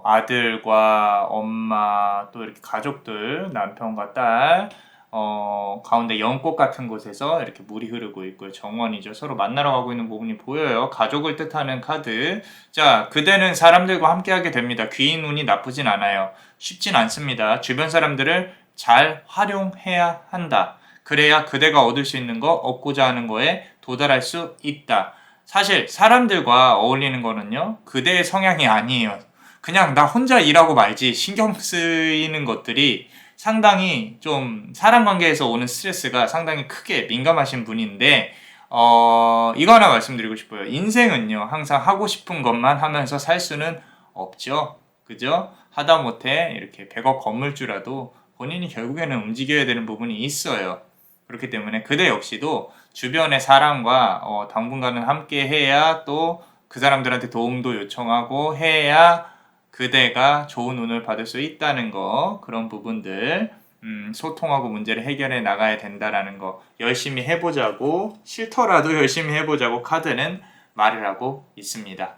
아들과 엄마 또 이렇게 가족들, 남편과 딸 가운데 연꽃 같은 곳에서 이렇게 물이 흐르고 있고요. 정원이죠. 서로 만나러 가고 있는 부분이 보여요. 가족을 뜻하는 카드. 자, 그대는 사람들과 함께하게 됩니다. 귀인 운이 나쁘진 않아요. 쉽진 않습니다. 주변 사람들을 잘 활용해야 한다. 그래야 그대가 얻을 수 있는 거, 얻고자 하는 거에 도달할 수 있다. 사실 사람들과 어울리는 거는요, 그대의 성향이 아니에요. 그냥 나 혼자 일하고 말지 신경 쓰이는 것들이 상당히 좀 사람 관계에서 오는 스트레스가 상당히 크게 민감하신 분인데 이거 하나 말씀드리고 싶어요. 인생은요, 항상 하고 싶은 것만 하면서 살 수는 없죠. 그죠? 하다못해 이렇게 100억 건물주라도 본인이 결국에는 움직여야 되는 부분이 있어요. 그렇기 때문에 그대 역시도 주변의 사람과 당분간은 함께 해야 또 그 사람들한테 도움도 요청하고 해야 그대가 좋은 운을 받을 수 있다는 거, 그런 부분들 소통하고 문제를 해결해 나가야 된다라는 거 열심히 해보자고, 싫더라도 열심히 해보자고 카드는 말을 하고 있습니다.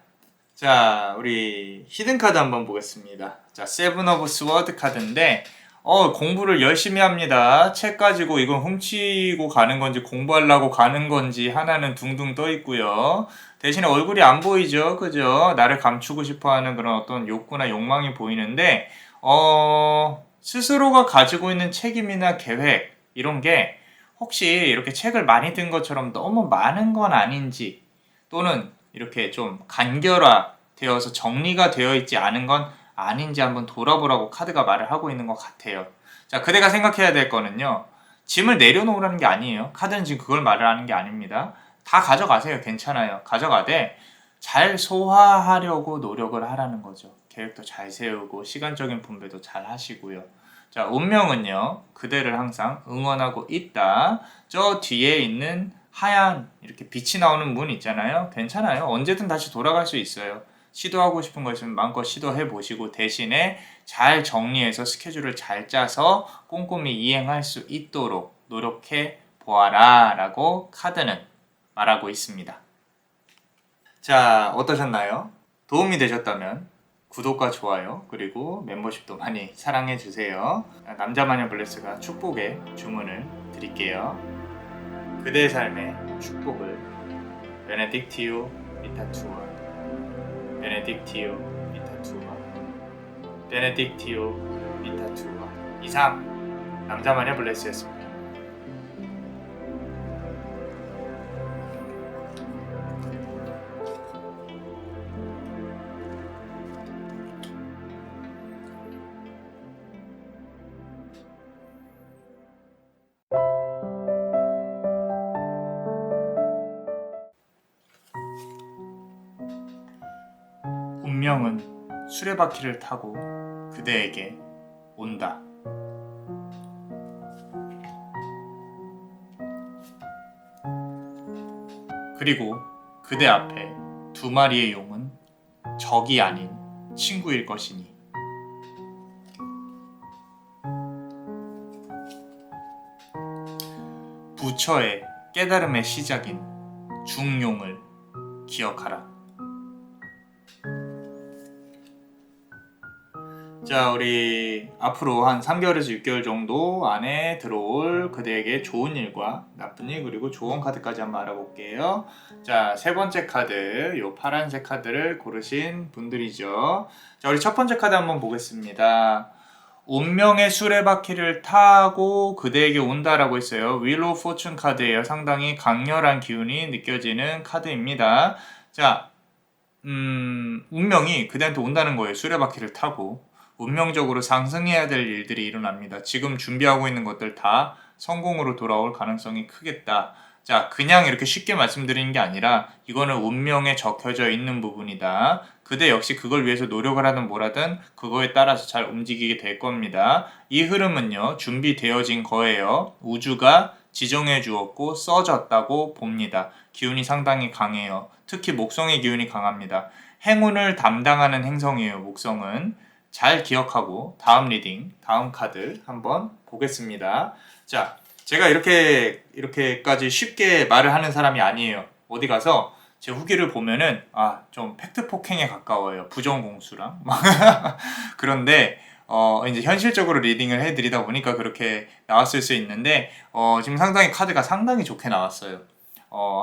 자, 우리 히든 카드 한번 보겠습니다. 자, 세븐 오브 스워드 카드인데 공부를 열심히 합니다. 책 가지고 이건 훔치고 가는 건지 공부하려고 가는 건지 하나는 둥둥 떠 있고요. 대신에 얼굴이 안 보이죠. 그죠? 나를 감추고 싶어 하는 그런 어떤 욕구나 욕망이 보이는데 스스로가 가지고 있는 책임이나 계획 이런 게 혹시 이렇게 책을 많이 든 것처럼 너무 많은 건 아닌지, 또는 이렇게 좀 간결화되어서 정리가 되어 있지 않은 건 아닌지 한번 돌아보라고 카드가 말을 하고 있는 것 같아요. 자, 그대가 생각해야 될 거는요, 짐을 내려놓으라는 게 아니에요. 카드는 지금 그걸 말을 하는 게 아닙니다. 다 가져가세요. 괜찮아요. 가져가되 잘 소화하려고 노력을 하라는 거죠. 계획도 잘 세우고 시간적인 분배도 잘 하시고요. 자, 운명은요, 그대를 항상 응원하고 있다. 저 뒤에 있는 하얀 이렇게 빛이 나오는 문 있잖아요. 괜찮아요. 언제든 다시 돌아갈 수 있어요. 시도하고 싶은 거 있으면 마음껏 시도해 보시고, 대신에 잘 정리해서 스케줄을 잘 짜서 꼼꼼히 이행할 수 있도록 노력해 보아라 라고 카드는 말하고 있습니다. 자, 어떠셨나요? 도움이 되셨다면 구독과 좋아요, 그리고 멤버십도 많이 사랑해 주세요. 남자마녀 블레스가 축복의 주문을 드릴게요. 그대의 삶의 축복을 베네딕티오 비타투아, 베네딕티오 비타투아, 베네딕티오 비타투아. 이상 남자마녀 블레스였습니다. 운명은 수레바퀴를 타고 그대에게 온다. 그리고 그대 앞에 두 마리의 용은 적이 아닌 친구일 것이니. 부처의 깨달음의 시작인 중용을 기억하라. 자, 우리 앞으로 한 3개월에서 6개월 정도 안에 들어올 그대에게 좋은 일과 나쁜 일, 그리고 조언 카드까지 한번 알아볼게요. 자, 세 번째 카드, 요 파란색 카드를 고르신 분들이죠. 자, 우리 첫 번째 카드 한번 보겠습니다. 운명의 수레바퀴를 타고 그대에게 온다라고 했어요. 윌 오브 포춘 카드예요. 상당히 강렬한 기운이 느껴지는 카드입니다. 자, 운명이 그대한테 온다는 거예요. 수레바퀴를 타고. 운명적으로 상승해야 될 일들이 일어납니다. 지금 준비하고 있는 것들 다 성공으로 돌아올 가능성이 크겠다. 자, 그냥 이렇게 쉽게 말씀드리는 게 아니라 이거는 운명에 적혀져 있는 부분이다. 그대 역시 그걸 위해서 노력을 하든 뭐라든 그거에 따라서 잘 움직이게 될 겁니다. 이 흐름은요, 준비되어진 거예요. 우주가 지정해 주었고 써졌다고 봅니다. 기운이 상당히 강해요. 특히 목성의 기운이 강합니다. 행운을 담당하는 행성이에요. 목성은. 잘 기억하고 다음 리딩, 다음 카드 한번 보겠습니다. 자, 제가 이렇게까지 쉽게 말을 하는 사람이 아니에요. 어디 가서 제 후기를 보면은 좀 팩트 폭행에 가까워요. 부정공수랑. 그런데 이제 현실적으로 리딩을 해드리다 보니까 그렇게 나왔을 수 있는데 지금 상당히 카드가 상당히 좋게 나왔어요.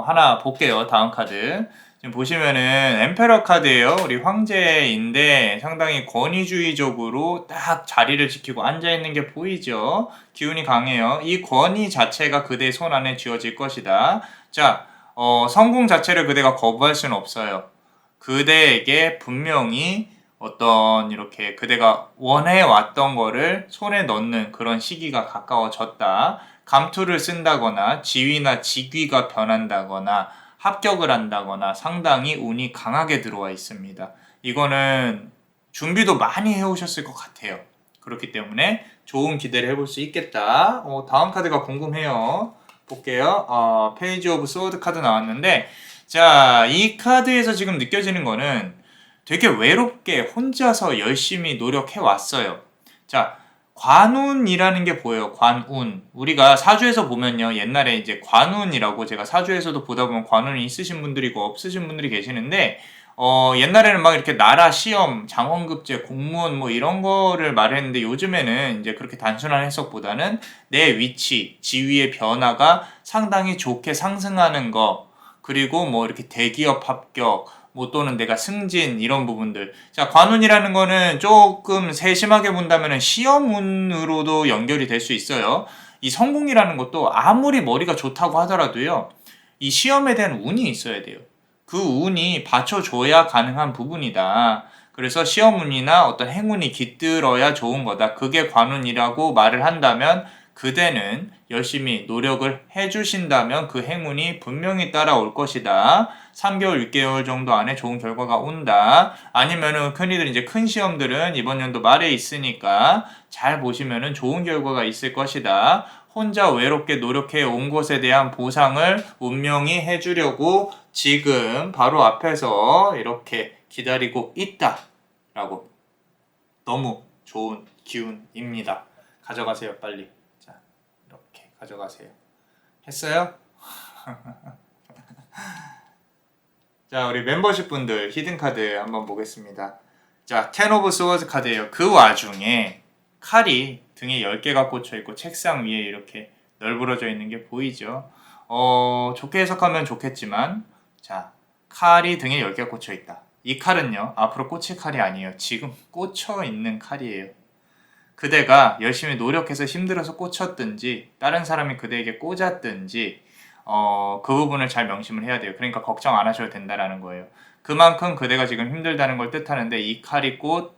하나 볼게요. 다음 카드. 지금 보시면은 엠페러 카드예요. 우리 황제인데 상당히 권위주의적으로 딱 자리를 지키고 앉아있는 게 보이죠? 기운이 강해요. 이 권위 자체가 그대의 손 안에 쥐어질 것이다. 자, 성공 자체를 그대가 거부할 수는 없어요. 그대에게 분명히 어떤 이렇게 그대가 원해왔던 거를 손에 넣는 그런 시기가 가까워졌다. 감투를 쓴다거나 지위나 직위가 변한다거나 합격을 한다거나 상당히 운이 강하게 들어와 있습니다. 이거는 준비도 많이 해오셨을 것 같아요. 그렇기 때문에 좋은 기대를 해볼 수 있겠다. 다음 카드가 궁금해요. 볼게요. 페이지 오브 소드 카드 나왔는데, 자, 이 카드에서 지금 느껴지는 거는 되게 외롭게 혼자서 열심히 노력해 왔어요. 자, 관운이라는 게 보여요. 관운. 우리가 사주에서 보면요. 옛날에 이제 관운이라고 제가 사주에서도 보다 보면 관운이 있으신 분들이 있고 없으신 분들이 계시는데, 옛날에는 막 이렇게 나라 시험, 장원급제, 공무원 뭐 이런 거를 말했는데 요즘에는 이제 그렇게 단순한 해석보다는 내 위치, 지위의 변화가 상당히 좋게 상승하는 거, 그리고 뭐 이렇게 대기업 합격, 뭐 또는 내가 승진 이런 부분들. 자, 관운이라는 거는 조금 세심하게 본다면 시험운으로도 연결이 될 수 있어요. 이 성공이라는 것도 아무리 머리가 좋다고 하더라도요. 이 시험에 대한 운이 있어야 돼요. 그 운이 받쳐줘야 가능한 부분이다. 그래서 시험운이나 어떤 행운이 깃들어야 좋은 거다. 그게 관운이라고 말을 한다면 그대는 열심히 노력을 해주신다면 그 행운이 분명히 따라올 것이다. 3개월, 6개월 정도 안에 좋은 결과가 온다. 아니면은 흔히들 이제 큰 시험들은 이번 연도 말에 있으니까 잘 보시면은 좋은 결과가 있을 것이다. 혼자 외롭게 노력해 온 것에 대한 보상을 운명이 해주려고 지금 바로 앞에서 이렇게 기다리고 있다. 라고. 너무 좋은 기운입니다. 가져가세요, 빨리. 자, 이렇게 가져가세요. 했어요? 자, 우리 멤버십 분들 히든카드 한번 보겠습니다. 자, 텐 오브 스워즈 카드예요. 그 와중에 칼이 등에 10개가 꽂혀있고 책상 위에 이렇게 널브러져 있는 게 보이죠? 좋게 해석하면 좋겠지만, 자, 칼이 등에 10개가 꽂혀있다. 이 칼은요, 앞으로 꽂힐 칼이 아니에요. 지금 꽂혀있는 칼이에요. 그대가 열심히 노력해서 힘들어서 꽂혔든지, 다른 사람이 그대에게 꽂았든지, 그 부분을 잘 명심을 해야 돼요. 그러니까 걱정 안 하셔도 된다라는 거예요. 그만큼 그대가 지금 힘들다는 걸 뜻하는데 이 칼이 곧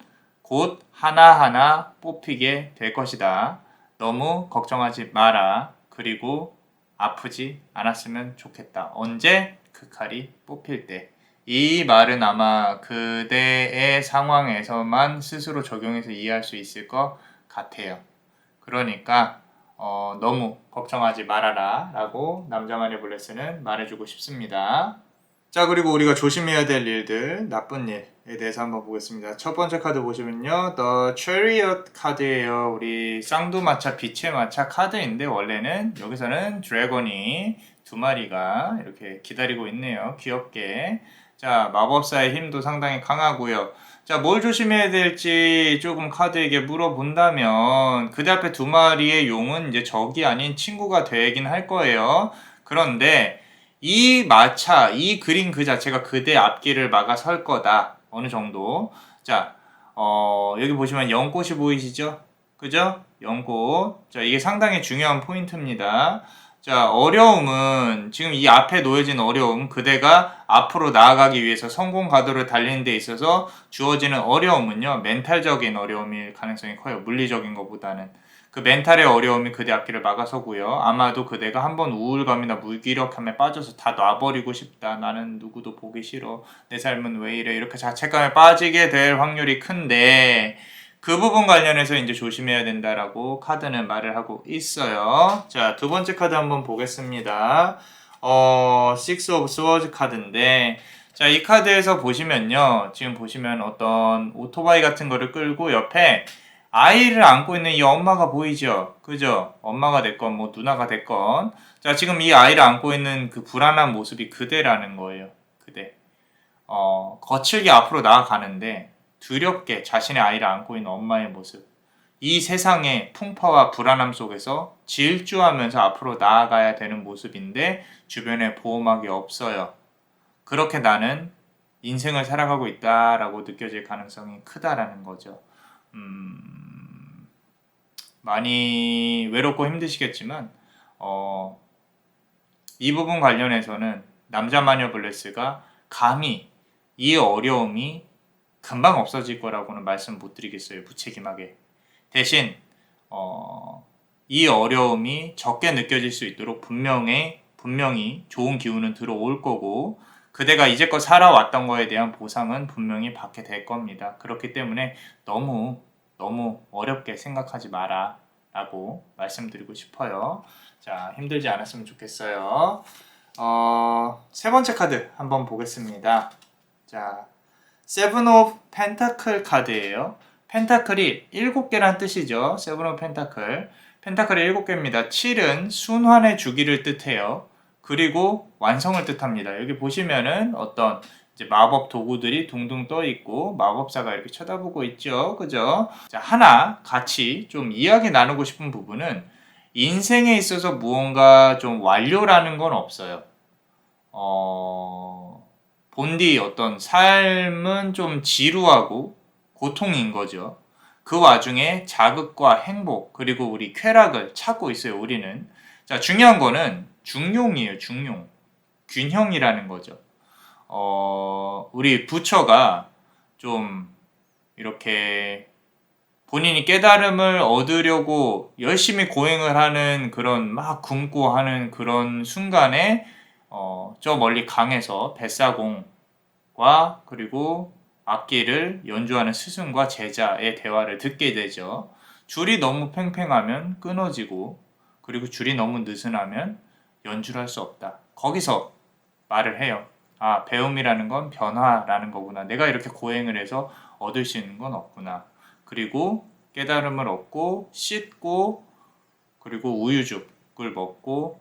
하나하나 뽑히게 될 것이다. 너무 걱정하지 마라. 그리고 아프지 않았으면 좋겠다. 언제? 그 칼이 뽑힐 때. 이 말은 아마 그대의 상황에서만 스스로 적용해서 이해할 수 있을 것 같아요. 그러니까 너무 걱정하지 말아라 라고 남자만의 블레스는 말해주고 싶습니다. 자, 그리고 우리가 조심해야 될 일들, 나쁜 일에 대해서 한번 보겠습니다. 첫 번째 카드 보시면요, The Chariot 카드예요. 우리 쌍두마차, 빛의 마차 카드인데 원래는 여기서는 드래곤이 2마리가 이렇게 기다리고 있네요. 귀엽게. 자, 마법사의 힘도 상당히 강하고요. 자, 뭘 조심해야 될지 조금 카드에게 물어본다면 그대 앞에 2마리의 용은 이제 적이 아닌 친구가 되긴 할 거예요. 그런데 이 마차, 이 그림 그 자체가 그대 앞길을 막아설 거다. 어느 정도. 자, 여기 보시면 연꽃이 보이시죠? 그죠? 연꽃. 자, 이게 상당히 중요한 포인트입니다. 자, 어려움은 지금 이 앞에 놓여진 어려움, 그대가 앞으로 나아가기 위해서 성공 가도를 달리는 데 있어서 주어지는 어려움은요, 멘탈적인 어려움일 가능성이 커요. 물리적인 것보다는. 그 멘탈의 어려움이 그대 앞길을 막아서고요. 아마도 그대가 한번 우울감이나 무기력함에 빠져서 다 놔버리고 싶다. 나는 누구도 보기 싫어. 내 삶은 왜 이래. 이렇게 자책감에 빠지게 될 확률이 큰데 그 부분 관련해서 이제 조심해야 된다라고 카드는 말을 하고 있어요. 자, 두 번째 카드 한번 보겠습니다. Six of Swords 카드인데, 자, 이 카드에서 보시면요. 지금 보시면 어떤 오토바이 같은 거를 끌고 옆에 아이를 안고 있는 이 엄마가 보이죠? 그죠? 엄마가 됐건, 뭐, 누나가 됐건. 자, 지금 이 아이를 안고 있는 그 불안한 모습이 그대라는 거예요. 그대. 거칠게 앞으로 나아가는데, 두렵게 자신의 아이를 안고 있는 엄마의 모습. 이 세상의 풍파와 불안함 속에서 질주하면서 앞으로 나아가야 되는 모습인데 주변에 보호막이 없어요. 그렇게 나는 인생을 살아가고 있다라고 느껴질 가능성이 크다라는 거죠. 많이 외롭고 힘드시겠지만 이 부분 관련해서는 남자 마녀 블레스가 감히 이 어려움이 금방 없어질 거라고는 말씀 못 드리겠어요. 무책임하게. 대신 이 어려움이 적게 느껴질 수 있도록 분명히 좋은 기운은 들어올 거고 그대가 이제껏 살아왔던 거에 대한 보상은 분명히 받게 될 겁니다. 그렇기 때문에 너무 어렵게 생각하지 마라 라고 말씀드리고 싶어요. 자, 힘들지 않았으면 좋겠어요. 세 번째 카드 한번 보겠습니다. 자, 세븐 오브 펜타클 카드예요. 펜타클이 7개란 뜻이죠. 세븐 오브 펜타클. 펜타클이 7개입니다. 7은 순환의 주기를 뜻해요. 그리고 완성을 뜻합니다. 여기 보시면은 어떤 이제 마법 도구들이 둥둥 떠 있고 마법사가 이렇게 쳐다보고 있죠. 그죠? 자, 하나 같이 좀 이야기 나누고 싶은 부분은 인생에 있어서 무언가 좀 완료라는 건 없어요. 본디 어떤 삶은 좀 지루하고 고통인 거죠. 그 와중에 자극과 행복 그리고 우리 쾌락을 찾고 있어요. 우리는. 자, 중요한 거는 중용이에요. 중용. 균형이라는 거죠. 우리 부처가 좀 이렇게 본인이 깨달음을 얻으려고 열심히 고행을 하는 그런 막 굶고 하는 그런 순간에 저 멀리 강에서 뱃사공과 그리고 악기를 연주하는 스승과 제자의 대화를 듣게 되죠. 줄이 너무 팽팽하면 끊어지고 그리고 줄이 너무 느슨하면 연주를 할 수 없다. 거기서 말을 해요. 아, 배움이라는 건 변화라는 거구나. 내가 이렇게 고행을 해서 얻을 수 있는 건 없구나. 그리고 깨달음을 얻고 씻고 그리고 우유죽을 먹고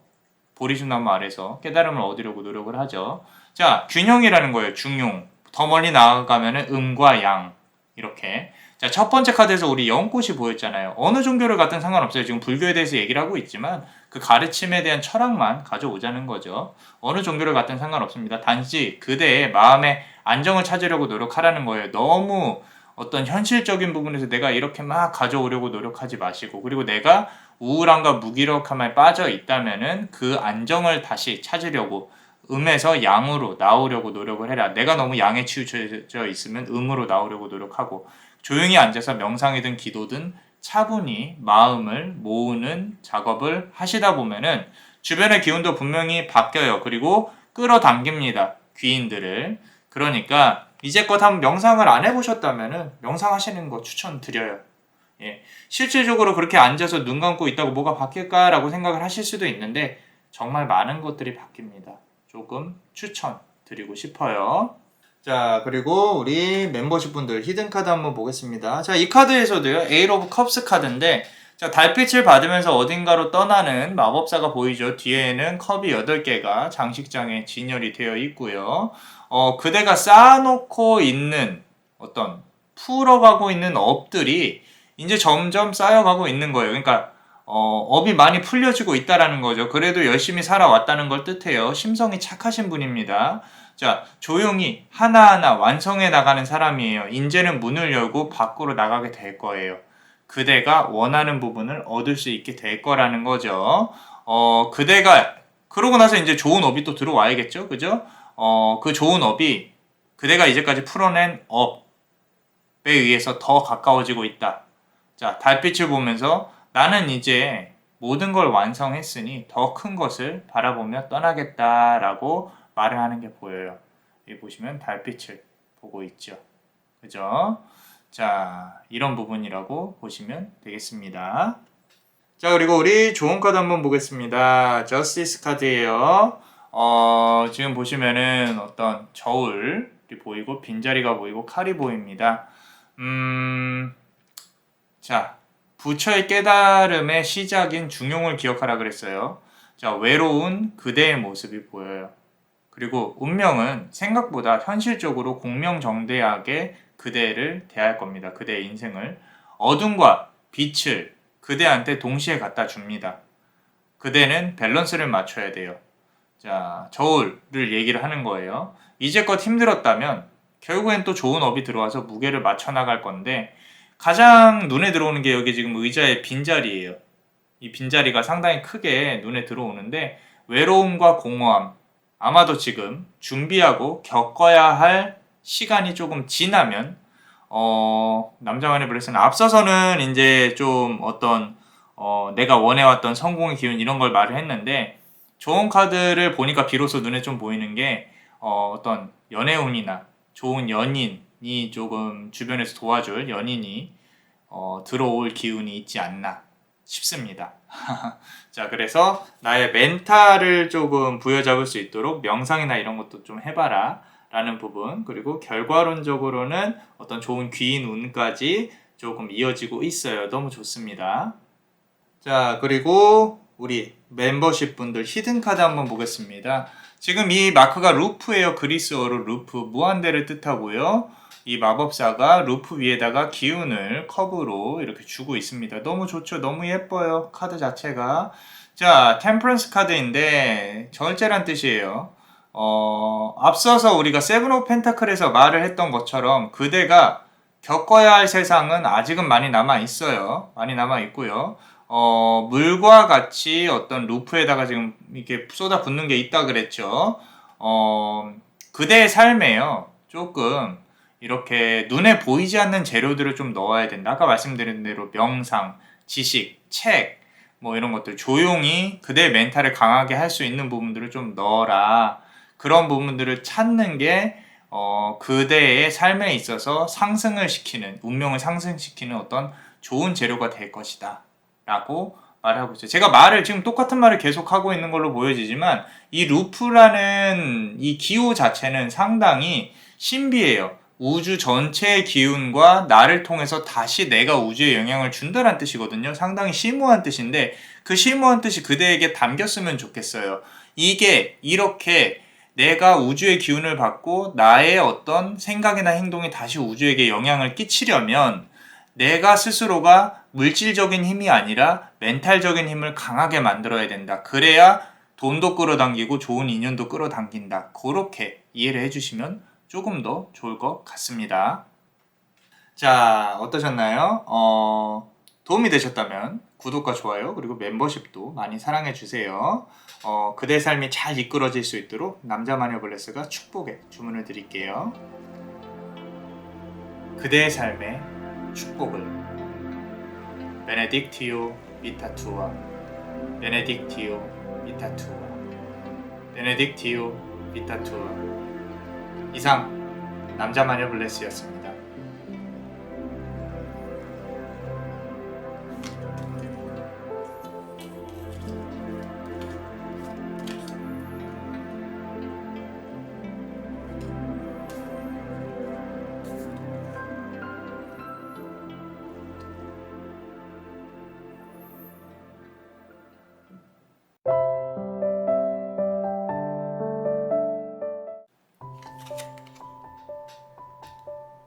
보리수나무 아래서 깨달음을 얻으려고 노력을 하죠. 자, 균형이라는 거예요. 중용. 더 멀리 나아가면은 음과 양. 이렇게. 자, 첫 번째 카드에서 우리 연꽃이 보였잖아요. 어느 종교를 갖든 상관없어요. 지금 불교에 대해서 얘기를 하고 있지만 그 가르침에 대한 철학만 가져오자는 거죠. 어느 종교를 갖든 상관없습니다. 단지 그대의 마음의 안정을 찾으려고 노력하라는 거예요. 너무 어떤 현실적인 부분에서 내가 이렇게 막 가져오려고 노력하지 마시고 그리고 내가 우울함과 무기력함에 빠져 있다면은 그 안정을 다시 찾으려고 음에서 양으로 나오려고 노력을 해라. 내가 너무 양에 치우쳐져 있으면 음으로 나오려고 노력하고 조용히 앉아서 명상이든 기도든 차분히 마음을 모으는 작업을 하시다 보면은 주변의 기운도 분명히 바뀌어요. 그리고 끌어당깁니다. 귀인들을. 그러니까 이제껏 한번 명상을 안 해보셨다면은 명상하시는 거 추천드려요. 예. 실질적으로 그렇게 앉아서 눈 감고 있다고 뭐가 바뀔까라고 생각을 하실 수도 있는데 정말 많은 것들이 바뀝니다. 조금 추천드리고 싶어요. 자, 그리고 우리 멤버십 분들 히든카드 한번 보겠습니다. 자, 이 카드에서도요. 에잇 오브 컵스 카드인데 자, 달빛을 받으면서 어딘가로 떠나는 마법사가 보이죠. 뒤에는 컵이 8개가 장식장에 진열이 되어 있고요. 그대가 쌓아놓고 있는 어떤 풀어가고 있는 업들이 이제 점점 쌓여가고 있는 거예요. 그러니까 업이 많이 풀려지고 있다라는 거죠. 그래도 열심히 살아왔다는 걸 뜻해요. 심성이 착하신 분입니다. 자, 조용히 하나하나 완성해 나가는 사람이에요. 이제는 문을 열고 밖으로 나가게 될 거예요. 그대가 원하는 부분을 얻을 수 있게 될 거라는 거죠. 그대가 그러고 나서 이제 좋은 업이 또 들어와야겠죠. 그죠? 그 좋은 업이 그대가 이제까지 풀어낸 업에 의해서 더 가까워지고 있다. 자, 달빛을 보면서 나는 이제 모든 걸 완성했으니 더 큰 것을 바라보며 떠나겠다라고 말을 하는 게 보여요. 여기 보시면 달빛을 보고 있죠. 그죠? 자, 이런 부분이라고 보시면 되겠습니다. 자, 그리고 우리 좋은 카드 한번 보겠습니다. 저스티스 카드예요. 지금 보시면은 어떤 저울이 보이고 빈자리가 보이고 칼이 보입니다. 자, 부처의 깨달음의 시작인 중용을 기억하라 그랬어요. 자, 외로운 그대의 모습이 보여요. 그리고 운명은 생각보다 현실적으로 공명정대하게 그대를 대할 겁니다. 그대의 인생을. 어둠과 빛을 그대한테 동시에 갖다 줍니다. 그대는 밸런스를 맞춰야 돼요. 자, 저울을 얘기를 하는 거예요. 이제껏 힘들었다면 결국엔 또 좋은 업이 들어와서 무게를 맞춰 나갈 건데 가장 눈에 들어오는 게 여기 지금 의자의 빈자리예요. 이 빈자리가 상당히 크게 눈에 들어오는데 외로움과 공허함, 아마도 지금 준비하고 겪어야 할 시간이 조금 지나면 남자만의 블레스는 앞서서는 이제 좀 어떤 내가 원해왔던 성공의 기운 이런 걸 말을 했는데 좋은 카드를 보니까 비로소 눈에 좀 보이는 게 어떤 연애운이나 좋은 연인이 조금 주변에서 도와줄 연인이 들어올 기운이 있지 않나 싶습니다. 자, 그래서 나의 멘탈을 조금 부여잡을 수 있도록 명상이나 이런 것도 좀 해봐라 라는 부분, 그리고 결과론적으로는 어떤 좋은 귀인 운까지 조금 이어지고 있어요. 너무 좋습니다. 자, 그리고 우리 멤버십 분들 히든 카드 한번 보겠습니다. 지금 이 마크가 루프예요. 그리스어로 루프, 무한대를 뜻하고요. 이 마법사가 루프 위에다가 기운을 컵으로 이렇게 주고 있습니다. 너무 좋죠. 너무 예뻐요. 카드 자체가. 자, 템퍼런스 카드인데 절제란 뜻이에요. 앞서서 우리가 세븐 오브 펜타클에서 말을 했던 것처럼 그대가 겪어야 할 세상은 아직은 많이 남아 있어요. 많이 남아 있고요. 물과 같이 어떤 루프에다가 지금 이렇게 쏟아붓는 게 있다 그랬죠. 그대의 삶에요. 조금 이렇게 눈에 보이지 않는 재료들을 좀 넣어야 된다. 아까 말씀드린 대로 명상, 지식, 책, 뭐 이런 것들 조용히 그대의 멘탈을 강하게 할 수 있는 부분들을 좀 넣어라. 그런 부분들을 찾는 게 그대의 삶에 있어서 상승을 시키는, 운명을 상승시키는 어떤 좋은 재료가 될 것이다 라고 말하고 있어요. 제가 말을 지금 똑같은 말을 계속 하고 있는 걸로 보여지지만 이 루프라는 이 기호 자체는 상당히 신비해요. 우주 전체의 기운과 나를 통해서 다시 내가 우주에 영향을 준다는 뜻이거든요. 상당히 심오한 뜻인데 그 심오한 뜻이 그대에게 담겼으면 좋겠어요. 이게 이렇게 내가 우주의 기운을 받고 나의 어떤 생각이나 행동이 다시 우주에게 영향을 끼치려면 내가 스스로가 물질적인 힘이 아니라 멘탈적인 힘을 강하게 만들어야 된다. 그래야 돈도 끌어당기고 좋은 인연도 끌어당긴다. 그렇게 이해를 해주시면 조금 더 좋을 것 같습니다. 자, 어떠셨나요? 도움이 되셨다면 구독과 좋아요 그리고 멤버십도 많이 사랑해주세요. 그대 삶이 잘 이끌어질 수 있도록 남자마녀 블레스가 축복의 주문을 드릴게요. 그대의 삶에 축복을. 베네딕티오 미타투아, 베네딕티오 미타투아, 베네딕티오 미타투아. 이상 남자마녀 블레스였습니다.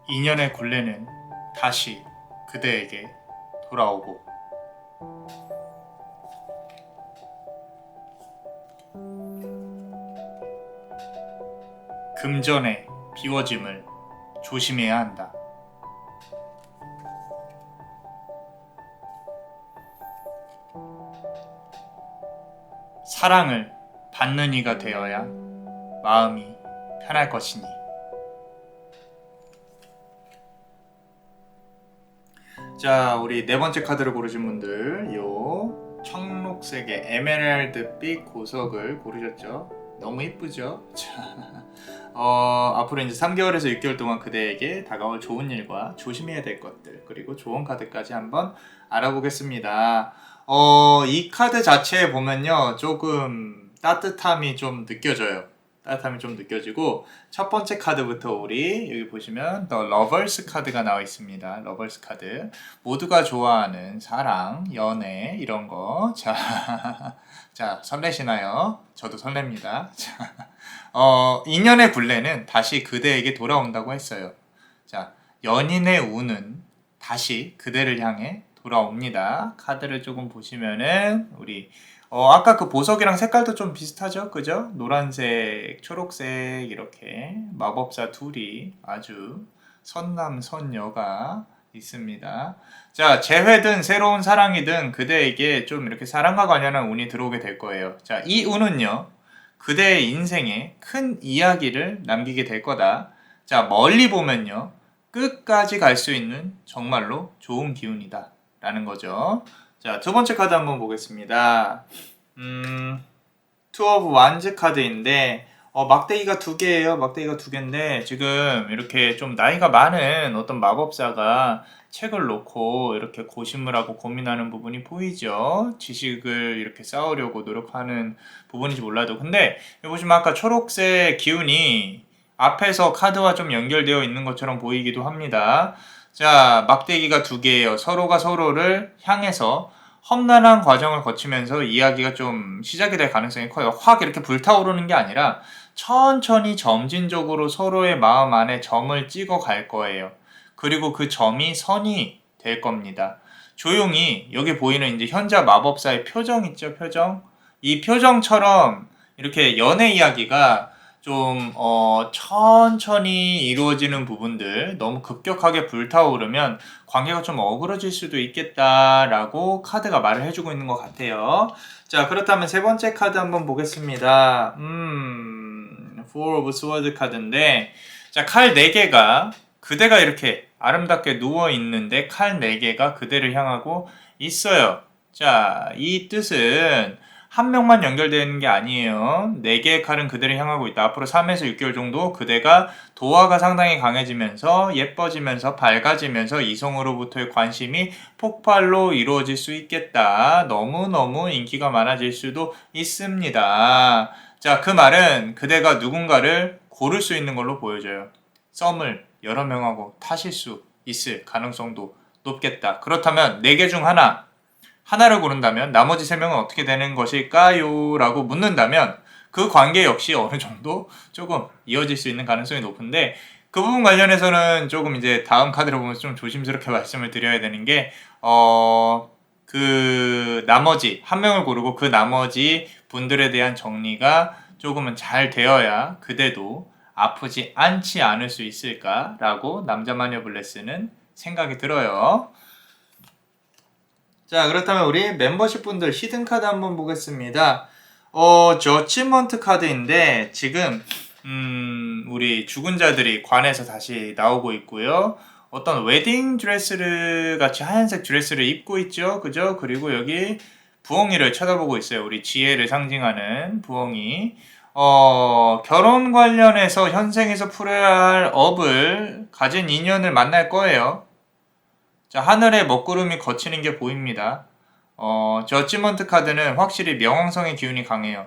2년의 굴레는 다시 그대에게 돌아오고 금전의 비워짐을 조심해야 한다. 사랑을 받는 이가 되어야 마음이 편할 것이니. 자, 우리 네 번째 카드를 고르신 분들, 요 청록색의 에메랄드빛 고석을 고르셨죠? 너무 이쁘죠? 자, 앞으로 이제 3개월에서 6개월 동안 그대에게 다가올 좋은 일과 조심해야 될 것들, 그리고 좋은 카드까지 한번 알아보겠습니다. 이 카드 자체에 보면요, 조금 따뜻함이 좀 느껴져요. 따뜻함이 좀 느껴지고, 첫 번째 카드부터 우리 여기 보시면 더 러버스 카드가 나와 있습니다. 러버스 카드. 모두가 좋아하는 사랑, 연애 이런 거. 자, 자, 설레시나요? 저도 설렙니다. 자, 인연의 굴레는 다시 그대에게 돌아온다고 했어요. 자, 연인의 운은 다시 그대를 향해 돌아옵니다. 카드를 조금 보시면은 우리 아까 그 보석이랑 색깔도 좀 비슷하죠? 그죠? 노란색, 초록색 이렇게 마법사 둘이 아주 선남선녀가 있습니다. 자, 재회든 새로운 사랑이든 그대에게 좀 이렇게 사랑과 관련한 운이 들어오게 될 거예요. 자, 이 운은요, 그대의 인생에 큰 이야기를 남기게 될 거다. 자, 멀리 보면요, 끝까지 갈 수 있는 정말로 좋은 기운이다 라는 거죠. 자, 두 번째 카드 한번 보겠습니다. 투 오브 완즈 카드인데 막대기가 두 개예요. 막대기가 두 개인데 지금 이렇게 좀 나이가 많은 어떤 마법사가 책을 놓고 이렇게 고심을 하고 고민하는 부분이 보이죠. 지식을 이렇게 쌓으려고 노력하는 부분인지 몰라도 근데 여기 보시면 아까 초록색 기운이 앞에서 카드와 좀 연결되어 있는 것처럼 보이기도 합니다. 자, 막대기가 두 개예요. 서로가 서로를 향해서 험난한 과정을 거치면서 이야기가 좀 시작이 될 가능성이 커요. 확 이렇게 불타오르는 게 아니라 천천히 점진적으로 서로의 마음 안에 점을 찍어 갈 거예요. 그리고 그 점이 선이 될 겁니다. 조용히 여기 보이는 이제 현자 마법사의 표정 있죠, 표정? 이 표정처럼 이렇게 연애 이야기가 좀 천천히 이루어지는 부분들 너무 급격하게 불타오르면 관계가 좀 어그러질 수도 있겠다라고 카드가 말을 해주고 있는 것 같아요. 자, 그렇다면 세 번째 카드 한번 보겠습니다. Four of Swords 카드인데 자, 칼 4개가 그대가 이렇게 아름답게 누워 있는데 칼 4개가 그대를 향하고 있어요. 자, 이 뜻은 한 명만 연결되어 있는 게 아니에요. 4개의 칼은 그대를 향하고 있다. 앞으로 3에서 6개월 정도 그대가 도화가 상당히 강해지면서 예뻐지면서 밝아지면서 이성으로부터의 관심이 폭발로 이루어질 수 있겠다. 너무너무 인기가 많아질 수도 있습니다. 자, 그 말은 그대가 누군가를 고를 수 있는 걸로 보여져요. 썸을 여러 명하고 타실 수 있을 가능성도 높겠다. 그렇다면 4개 중 하나를 고른다면 나머지 3명은 어떻게 되는 것일까요? 라고 묻는다면 그 관계 역시 어느 정도 조금 이어질 수 있는 가능성이 높은데 그 부분 관련해서는 조금 이제 다음 카드를 보면서 좀 조심스럽게 말씀을 드려야 되는 게 그 나머지 한 명을 고르고 그 나머지 분들에 대한 정리가 조금은 잘 되어야 그대도 아프지 않지 않을 수 있을까라고 남자 마녀 블레스는 생각이 들어요. 자, 그렇다면 우리 멤버십 분들 히든 카드 한번 보겠습니다. 저치먼트 카드인데 지금 우리 죽은 자들이 관에서 다시 나오고 있고요. 어떤 웨딩 드레스를 같이 하얀색 드레스를 입고 있죠. 그죠? 그리고 여기 부엉이를 쳐다보고 있어요. 우리 지혜를 상징하는 부엉이. 결혼 관련해서 현생에서 풀어야 할 업을 가진 인연을 만날 거예요. 자, 하늘에 먹구름이 걷히는 게 보입니다. 저지먼트 카드는 확실히 명왕성의 기운이 강해요.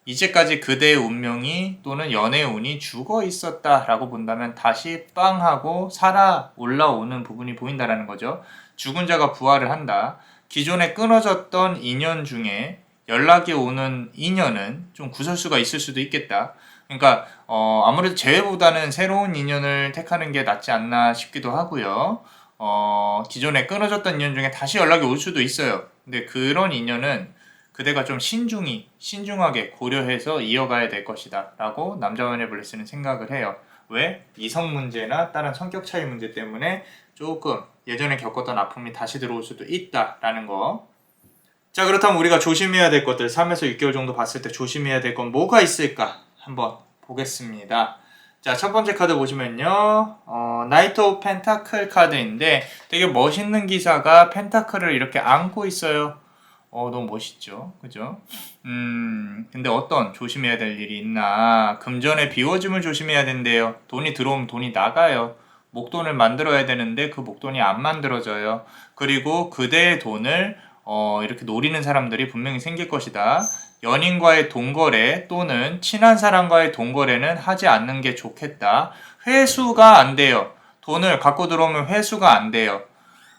이제까지 그대의 운명이 또는 연애의 운이 죽어 있었다라고 본다면 다시 빵 하고 살아 올라오는 부분이 보인다라는 거죠. 죽은 자가 부활을 한다. 기존에 끊어졌던 인연 중에 연락이 오는 인연은 좀 구설수가 있을 수도 있겠다. 그러니까 아무래도 재회보다는 새로운 인연을 택하는 게 낫지 않나 싶기도 하고요. 기존에 끊어졌던 인연 중에 다시 연락이 올 수도 있어요. 근데 그런 인연은 그대가 좀 신중하게 고려해서 이어가야 될 것이다 라고 남자만의 블레스는 생각을 해요. 왜? 이성 문제나 다른 성격 차이 문제 때문에 조금 예전에 겪었던 아픔이 다시 들어올 수도 있다라는 거. 자, 그렇다면 우리가 조심해야 될 것들 3에서 6개월 정도 봤을 때 조심해야 될 건 뭐가 있을까 한번 보겠습니다. 자, 첫 번째 카드 보시면요. 나이트 오브 펜타클 카드인데 되게 멋있는 기사가 펜타클을 이렇게 안고 있어요. 너무 멋있죠. 그죠? 근데 어떤 조심해야 될 일이 있나? 금전의 비워짐을 조심해야 된대요. 돈이 들어오면 돈이 나가요. 목돈을 만들어야 되는데 그 목돈이 안 만들어져요. 그리고 그대의 돈을 이렇게 노리는 사람들이 분명히 생길 것이다. 연인과의 돈거래 또는 친한 사람과의 돈거래는 하지 않는 게 좋겠다. 회수가 안 돼요. 돈을 갖고 들어오면 회수가 안 돼요.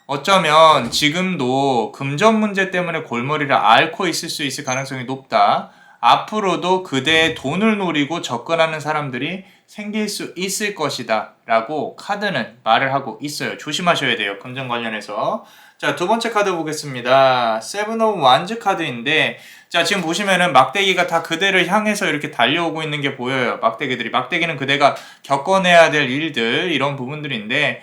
어쩌면 지금도 금전 문제 때문에 골머리를 앓고 있을 수 있을 가능성이 높다. 앞으로도 그대의 돈을 노리고 접근하는 사람들이 생길 수 있을 것이다 라고 카드는 말을 하고 있어요. 조심하셔야 돼요. 금전 관련해서. 자, 두 번째 카드 보겠습니다. 세븐 오브 완즈 카드인데 자, 지금 보시면은 막대기가 다 그대를 향해서 이렇게 달려오고 있는 게 보여요. 막대기는 그대가 겪어내야 될 일들 이런 부분들인데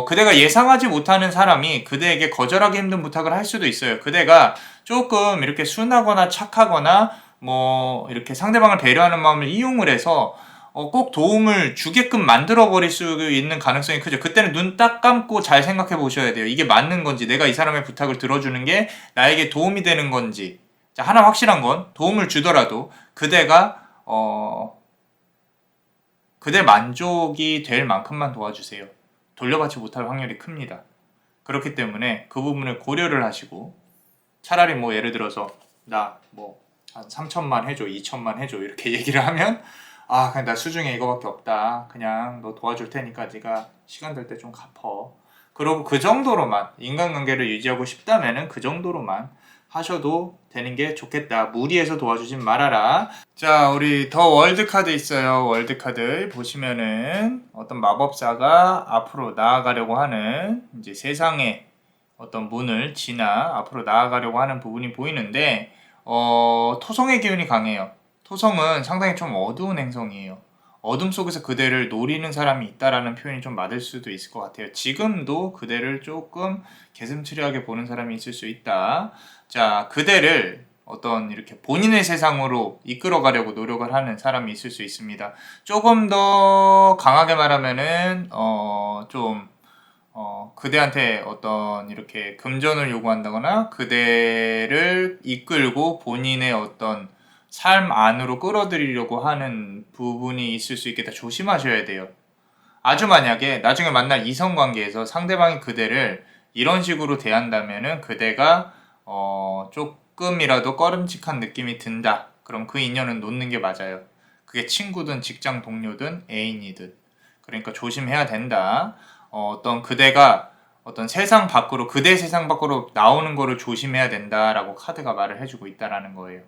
그대가 예상하지 못하는 사람이 그대에게 거절하기 힘든 부탁을 할 수도 있어요. 그대가 조금 이렇게 순하거나 착하거나 뭐 이렇게 상대방을 배려하는 마음을 이용을 해서 꼭 도움을 주게끔 만들어 버릴 수 있는 가능성이 크죠. 그때는 눈 딱 감고 잘 생각해 보셔야 돼요. 이게 맞는 건지, 내가 이 사람의 부탁을 들어주는 게 나에게 도움이 되는 건지. 자, 하나 확실한 건 도움을 주더라도 그대가 그대 만족이 될 만큼만 도와주세요. 돌려받지 못할 확률이 큽니다. 그렇기 때문에 그 부분을 고려를 하시고, 차라리 뭐 예를 들어서 나 뭐 한 3천만 해줘, 2천만 해줘 이렇게 얘기를 하면, 아 그냥 나 수중에 이거밖에 없다, 그냥 너 도와줄 테니까 네가 시간 될 때 좀 갚어. 그러고 그 정도로만 인간관계를 유지하고 싶다면은 그 정도로만 하셔도 되는 게 좋겠다. 무리해서 도와주진 말아라. 자, 우리 더 월드 카드 있어요. 월드 카드 보시면은 어떤 마법사가 앞으로 나아가려고 하는, 이제 세상의 어떤 문을 지나 앞으로 나아가려고 하는 부분이 보이는데, 토성의 기운이 강해요. 토성은 상당히 좀 어두운 행성이에요. 어둠 속에서 그대를 노리는 사람이 있다라는 표현이 좀 맞을 수도 있을 것 같아요. 지금도 그대를 조금 개슴츠레하게 보는 사람이 있을 수 있다. 자, 그대를 어떤 이렇게 본인의 세상으로 이끌어 가려고 노력을 하는 사람이 있을 수 있습니다. 조금 더 강하게 말하면은, 그대한테 어떤 이렇게 금전을 요구한다거나 그대를 이끌고 본인의 어떤 삶 안으로 끌어들이려고 하는 부분이 있을 수 있겠다. 조심하셔야 돼요. 아주 만약에 나중에 만날 이성관계에서 상대방이 그대를 이런 식으로 대한다면은 그대가 조금이라도 꺼름칙한 느낌이 든다. 그럼 그 인연은 놓는 게 맞아요. 그게 친구든 직장 동료든 애인이든. 그러니까 조심해야 된다. 어떤 그대가 어떤 세상 밖으로, 그대 세상 밖으로 나오는 거를 조심해야 된다라고 카드가 말을 해주고 있다라는 거예요.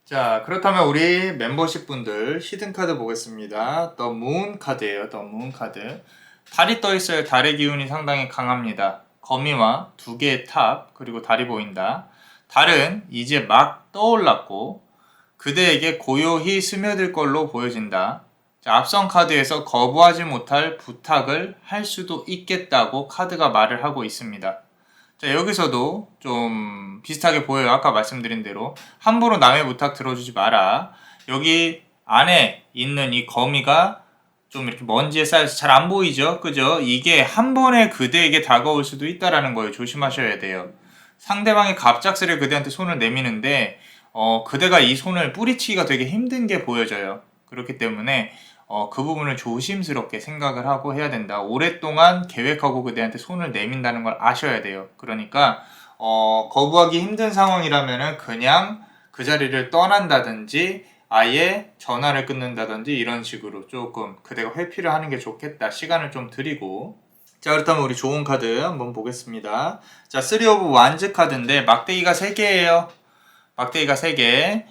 자, 그렇다면 우리 멤버십 분들 히든 카드 보겠습니다. 더 문 카드예요. 더 문 카드. 달이 떠 있어요. 달의 기운이 상당히 강합니다. 거미와 두 개의 탑, 그리고 달이 보인다. 달은 이제 막 떠올랐고 그대에게 고요히 스며들 걸로 보여진다. 자, 앞선 카드에서 거부하지 못할 부탁을 할 수도 있겠다고 카드가 말을 하고 있습니다. 자, 여기서도 좀 비슷하게 보여요. 아까 말씀드린 대로 함부로 남의 부탁 들어주지 마라. 여기 안에 있는 이 거미가 좀 이렇게 먼지에 쌓여서 잘 안 보이죠? 그죠? 이게 한 번에 그대에게 다가올 수도 있다라는 거예요. 조심하셔야 돼요. 상대방이 갑작스레 그대한테 손을 내미는데 그대가 이 손을 뿌리치기가 되게 힘든 게 보여져요. 그렇기 때문에 그 부분을 조심스럽게 생각을 하고 해야 된다. 오랫동안 계획하고 그대한테 손을 내민다는 걸 아셔야 돼요. 그러니까 거부하기 힘든 상황이라면은 그냥 그 자리를 떠난다든지 아예 전화를 끊는다든지 이런 식으로 조금 그대가 회피를 하는 게 좋겠다. 시간을 좀 드리고. 자, 그렇다면 우리 좋은 카드 한번 보겠습니다. 자, 3 오브 완즈 카드인데 막대기가 3개예요. 막대기가 3개.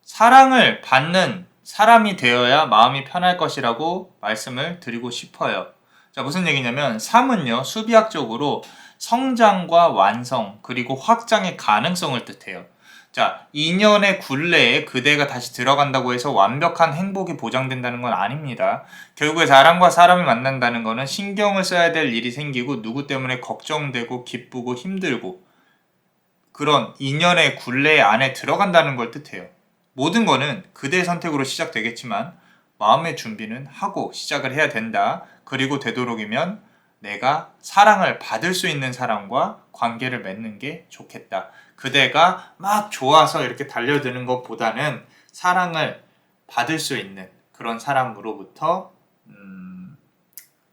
사랑을 받는 사람이 되어야 마음이 편할 것이라고 말씀을 드리고 싶어요. 자, 무슨 얘기냐면 3은요, 수비학적으로 성장과 완성, 그리고 확장의 가능성을 뜻해요. 자, 2년의 굴레에 그대가 다시 들어간다고 해서 완벽한 행복이 보장된다는 건 아닙니다. 결국에 사람과 사람이 만난다는 거는 신경을 써야 될 일이 생기고 누구 때문에 걱정되고 기쁘고 힘들고 그런 2년의 굴레 안에 들어간다는 걸 뜻해요. 모든 거는 그대의 선택으로 시작되겠지만 마음의 준비는 하고 시작을 해야 된다. 그리고 되도록이면 내가 사랑을 받을 수 있는 사람과 관계를 맺는 게 좋겠다. 그대가 막 좋아서 이렇게 달려드는 것보다는 사랑을 받을 수 있는 그런 사람으로부터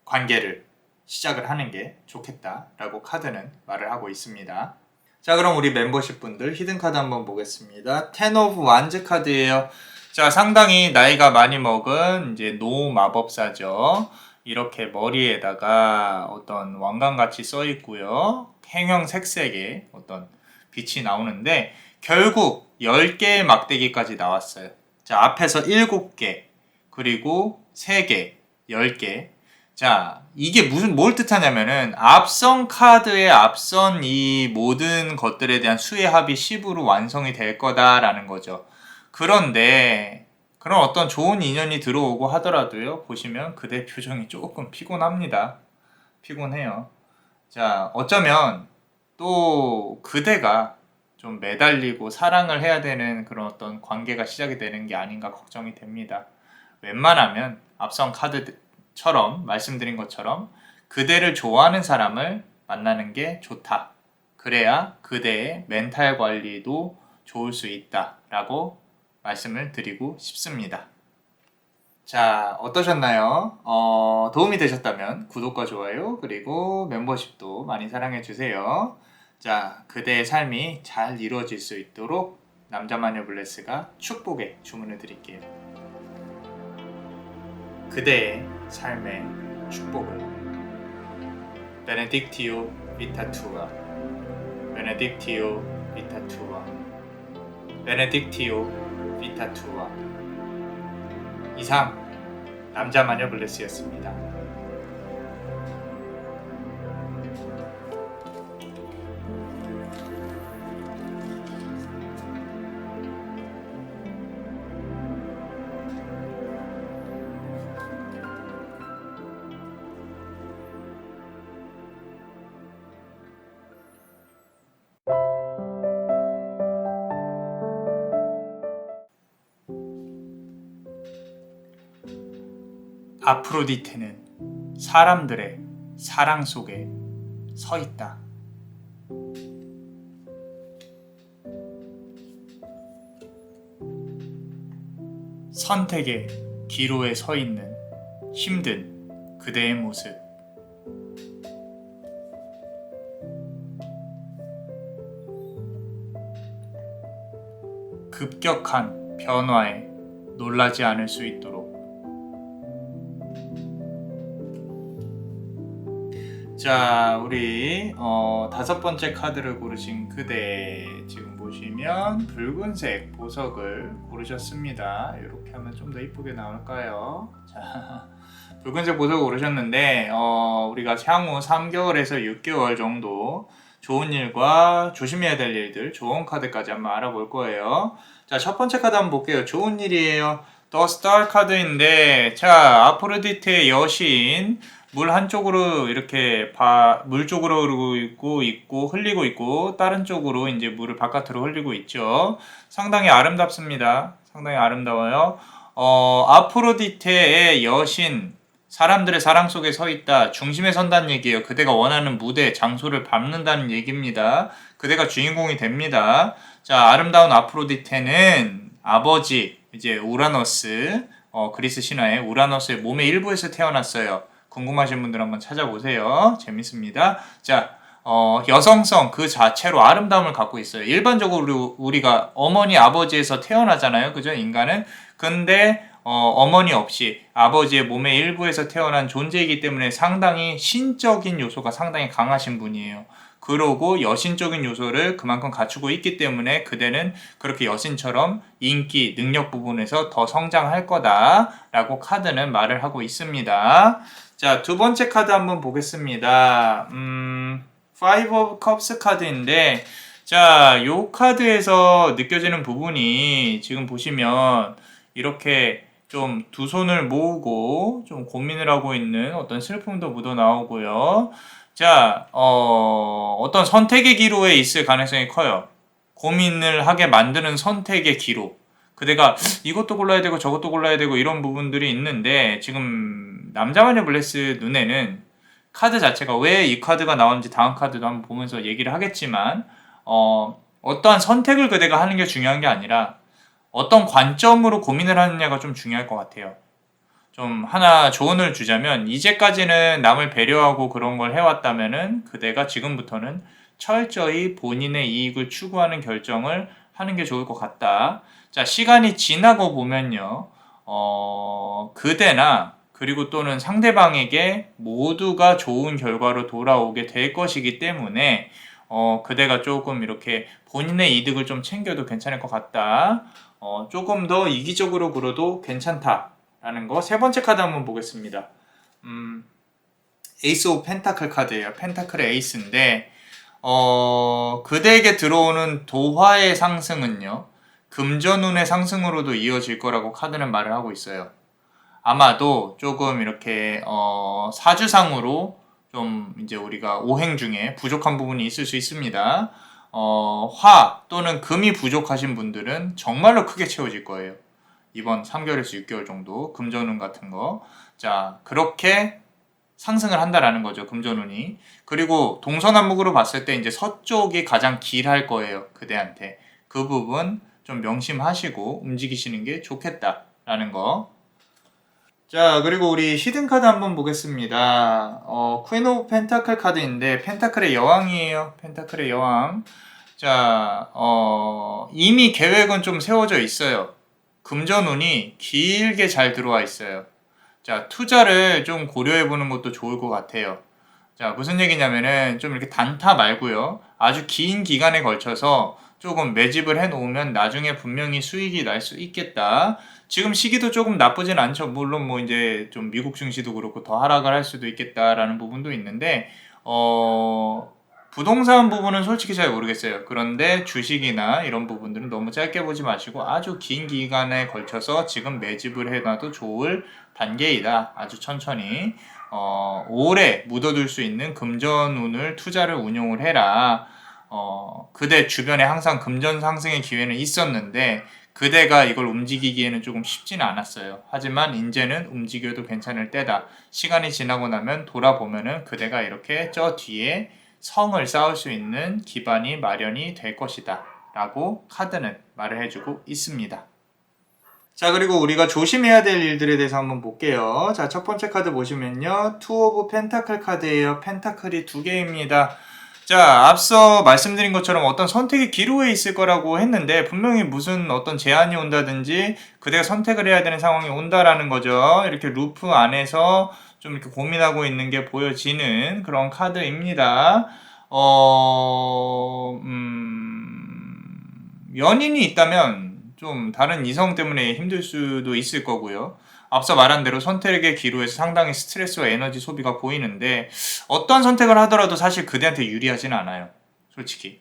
관계를 시작을 하는 게 좋겠다라고 카드는 말을 하고 있습니다. 자, 그럼 우리 멤버십 분들 히든 카드 한번 보겠습니다. 10 오브 완즈 카드예요. 자, 상당히 나이가 많이 먹은 이제 노 마법사죠. 이렇게 머리에다가 어떤 왕관같이 써 있고요. 행형색색의 어떤 빛이 나오는데 결국 10개의 막대기까지 나왔어요. 자, 앞에서 7개, 그리고 3개, 10개. 자, 이게 뭘 뜻하냐면은 앞선 카드에 앞선 이 모든 것들에 대한 수의 합이 10으로 완성이 될 거다라는 거죠. 그런데 그런 어떤 좋은 인연이 들어오고 하더라도요, 보시면 그대 표정이 조금 피곤합니다. 피곤해요. 자, 어쩌면 또 그대가 좀 매달리고 사랑을 해야 되는 그런 어떤 관계가 시작이 되는 게 아닌가 걱정이 됩니다. 웬만하면 앞선 카드처럼 말씀드린 것처럼 그대를 좋아하는 사람을 만나는 게 좋다. 그래야 그대의 멘탈 관리도 좋을 수 있다라고 말씀을 드리고 싶습니다. 자, 어떠셨나요? 도움이 되셨다면 구독과 좋아요 그리고 멤버십도 많이 사랑해주세요. 자, 그대의 삶이 잘 이루어질 수 있도록 남자마녀 블레스가 축복의 주문을 드릴게요. 그대의 삶의 축복을 베네딕티오 비타투아 베네딕티오 비타투아 베네딕티오 비타투아. 이상 남자마녀 블레스였습니다. 아프로디테는 사람들의 사랑 속에 서 있다. 선택의 기로에 서 있는 힘든 그대의 모습. 급격한 변화에 놀라지 않을 수 있도록. 자, 우리 5번째 카드를 고르신 그대, 지금 보시면 붉은색 보석을 고르셨습니다. 이렇게 하면 좀 더 이쁘게 나올까요? 자, 붉은색 보석을 고르셨는데 우리가 향후 3개월에서 6개월 정도 좋은 일과 조심해야 될 일들, 좋은 카드까지 한번 알아볼 거예요. 자, 첫 번째 카드 한번 볼게요. 좋은 일이에요. 더 스타 카드인데, 자, 아프로디테의 여신, 물 한쪽으로 이렇게 물 쪽으로 흐르고 있고 흘리고 있고 다른 쪽으로 이제 물을 바깥으로 흘리고 있죠. 상당히 아름답습니다. 상당히 아름다워요. 아프로디테의 여신, 사람들의 사랑 속에 서 있다. 중심에 선다는 얘기예요. 그대가 원하는 무대, 장소를 밟는다는 얘기입니다. 그대가 주인공이 됩니다. 자, 아름다운 아프로디테는 아버지, 이제 우라노스, 그리스 신화의 우라노스의 몸의 일부에서 태어났어요. 궁금하신 분들 한번 찾아보세요. 재밌습니다. 자, 여성성 그 자체로 아름다움을 갖고 있어요. 일반적으로 우리가 어머니 아버지에서 태어나잖아요. 그죠? 인간은. 근데 어머니 없이 아버지의 몸의 일부에서 태어난 존재이기 때문에 상당히 신적인 요소가 상당히 강하신 분이에요. 그러고 여신적인 요소를 그만큼 갖추고 있기 때문에 그대는 그렇게 여신처럼 인기, 능력 부분에서 더 성장할 거다라고 카드는 말을 하고 있습니다. 자, 두 번째 카드 한번 보겠습니다. Five of Cups 카드인데, 자, 요 카드에서 느껴지는 부분이 지금 보시면 이렇게 좀 두 손을 모으고 좀 고민을 하고 있는 어떤 슬픔도 묻어 나오고요. 자, 어떤 선택의 기로에 있을 가능성이 커요. 고민을 하게 만드는 선택의 기로. 그대가 이것도 골라야 되고 저것도 골라야 되고 이런 부분들이 있는데, 지금 남자마녀 블레스 눈에는 카드 자체가 왜 이 카드가 나오는지 다음 카드도 한번 보면서 얘기를 하겠지만, 어떠한 선택을 그대가 하는 게 중요한 게 아니라 어떤 관점으로 고민을 하느냐가 좀 중요할 것 같아요. 좀 하나 조언을 주자면, 이제까지는 남을 배려하고 그런 걸 해왔다면은 그대가 지금부터는 철저히 본인의 이익을 추구하는 결정을 하는 게 좋을 것 같다. 자, 시간이 지나고 보면요, 그대나 그리고 또는 상대방에게 모두가 좋은 결과로 돌아오게 될 것이기 때문에 그대가 조금 이렇게 본인의 이득을 좀 챙겨도 괜찮을 것 같다. 조금 더 이기적으로 굴어도 괜찮다라는 거. 세 번째 카드 한번 보겠습니다. 에이스 오브 펜타클 카드예요. 펜타클의 에이스인데, 그대에게 들어오는 도화의 상승은요, 금전운의 상승으로도 이어질 거라고 카드는 말을 하고 있어요. 아마도 조금 이렇게 사주상으로 좀 이제 우리가 오행 중에 부족한 부분이 있을 수 있습니다. 화 또는 금이 부족하신 분들은 정말로 크게 채워질 거예요. 이번 3개월에서 6개월 정도 금전운 같은 거. 자, 그렇게 상승을 한다라는 거죠. 금전운이. 그리고 동서남북으로 봤을 때 이제 서쪽이 가장 길할 거예요. 그대한테. 그 부분 좀 명심하시고 움직이시는 게 좋겠다라는 거. 자, 그리고 우리 히든 카드 한번 보겠습니다. 퀸 오브 펜타클 카드인데 펜타클의 여왕이에요. 펜타클의 여왕. 자, 이미 계획은 좀 세워져 있어요. 금전운이 길게 잘 들어와 있어요. 자, 투자를 좀 고려해 보는 것도 좋을 것 같아요. 자, 무슨 얘기냐면은 좀 이렇게 단타 말고요. 아주 긴 기간에 걸쳐서 조금 매집을 해 놓으면 나중에 분명히 수익이 날 수 있겠다. 지금 시기도 조금 나쁘진 않죠. 물론 뭐 이제 좀 미국 증시도 그렇고 더 하락을 할 수도 있겠다라는 부분도 있는데, 부동산 부분은 솔직히 잘 모르겠어요. 그런데 주식이나 이런 부분들은 너무 짧게 보지 마시고 아주 긴 기간에 걸쳐서 지금 매집을 해놔도 좋을 단계이다. 아주 천천히. 오래 묻어둘 수 있는 금전운을 투자를 운용을 해라. 그대 주변에 항상 금전 상승의 기회는 있었는데 그대가 이걸 움직이기에는 조금 쉽지는 않았어요. 하지만 이제는 움직여도 괜찮을 때다. 시간이 지나고 나면 돌아보면은 그대가 이렇게 저 뒤에 성을 쌓을 수 있는 기반이 마련이 될 것이다. 라고 카드는 말을 해주고 있습니다. 자, 그리고 우리가 조심해야 될 일들에 대해서 한번 볼게요. 자, 첫 번째 카드 보시면요. 투 오브 펜타클 카드예요. 펜타클이 2개입니다. 자, 앞서 말씀드린 것처럼 어떤 선택의 기로에 있을 거라고 했는데 분명히 무슨 어떤 제한이 온다든지 그대가 선택을 해야 되는 상황이 온다라는 거죠. 이렇게 루프 안에서 좀 이렇게 고민하고 있는 게 보여지는 그런 카드입니다. 연인이 있다면 좀 다른 이성 때문에 힘들 수도 있을 거고요. 앞서 말한 대로 선택의 기로에서 상당히 스트레스와 에너지 소비가 보이는데 어떠한 선택을 하더라도 사실 그대한테 유리하지는 않아요. 솔직히.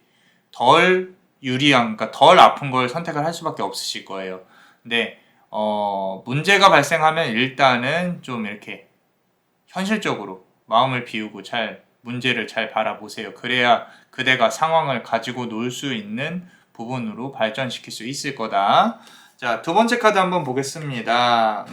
덜 유리한, 그러니까 덜 아픈 걸 선택을 할 수밖에 없으실 거예요. 근데 문제가 발생하면 일단은 좀 이렇게 현실적으로 마음을 비우고 문제를 잘 바라보세요. 그래야 그대가 상황을 가지고 놀 수 있는 부분으로 발전시킬 수 있을 거다. 자, 두 번째 카드 한번 보겠습니다.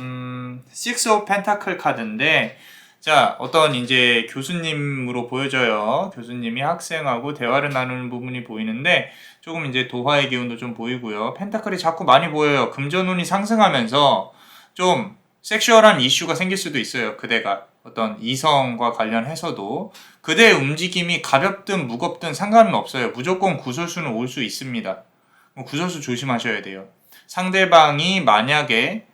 Six of Pentacle 카드인데, 자, 어떤 이제 교수님으로 보여져요. 교수님이 학생하고 대화를 나누는 부분이 보이는데, 조금 이제 도화의 기운도 좀 보이고요. 펜타클이 자꾸 많이 보여요. 금전운이 상승하면서 좀 섹슈얼한 이슈가 생길 수도 있어요. 그대가. 어떤 이성과 관련해서도. 그대의 움직임이 가볍든 무겁든 상관은 없어요. 무조건 구설수는 올 수 있습니다. 구설수 조심하셔야 돼요. 상대방이 만약에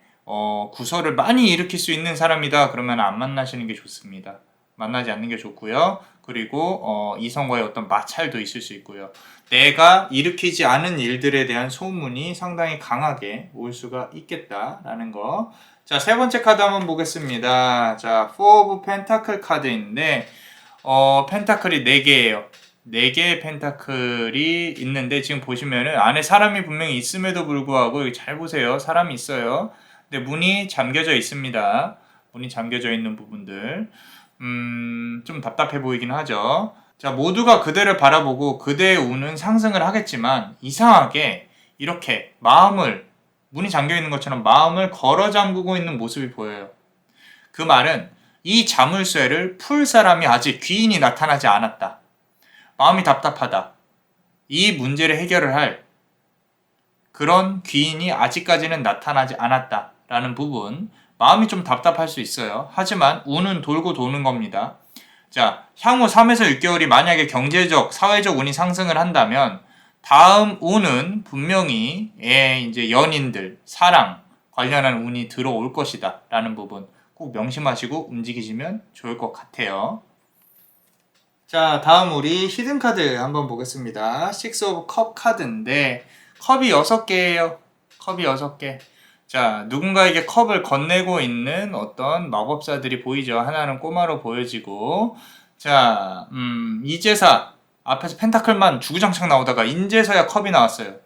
구설을 많이 일으킬 수 있는 사람이다 그러면 안 만나시는 게 좋습니다. 만나지 않는 게 좋고요. 그리고 이성과의 어떤 마찰도 있을 수 있고요. 내가 일으키지 않은 일들에 대한 소문이 상당히 강하게 올 수가 있겠다라는 거. 자, 세 번째 카드 한번 보겠습니다. 자, Four of Pentacle 카드인데 펜타클이 4개예요. 4개의 펜타클이 있는데 지금 보시면은 안에 사람이 분명히 있음에도 불구하고 여기 잘 보세요. 사람이 있어요. 근데 문이 잠겨져 있습니다. 문이 잠겨져 있는 부분들. 좀 답답해 보이긴 하죠. 자, 모두가 그대를 바라보고 그대의 운은 상승을 하겠지만 이상하게 이렇게 문이 잠겨 있는 것처럼 마음을 걸어 잠그고 있는 모습이 보여요. 그 말은 이 자물쇠를 풀 사람이 아직 귀인이 나타나지 않았다. 마음이 답답하다. 이 문제를 해결을 할 그런 귀인이 아직까지는 나타나지 않았다. 라는 부분. 마음이 좀 답답할 수 있어요. 하지만 운은 돌고 도는 겁니다. 자, 향후 3에서 6개월이 만약에 경제적, 사회적 운이 상승을 한다면 다음 운은 분명히 이제 연인들, 사랑 관련한 운이 들어올 것이다. 라는 부분. 꼭 명심하시고 움직이시면 좋을 것 같아요. 자, 다음 우리 히든 카드 한번 보겠습니다. Six of Cup 카드인데 컵이 6개예요. 컵이 6개. 자, 누군가에게 컵을 건네고 있는 어떤 마법사들이 보이죠. 하나는 꼬마로 보여지고. 자, 이제사 앞에서 펜타클만 주구장창 나오다가 인제서야 컵이 나왔어요.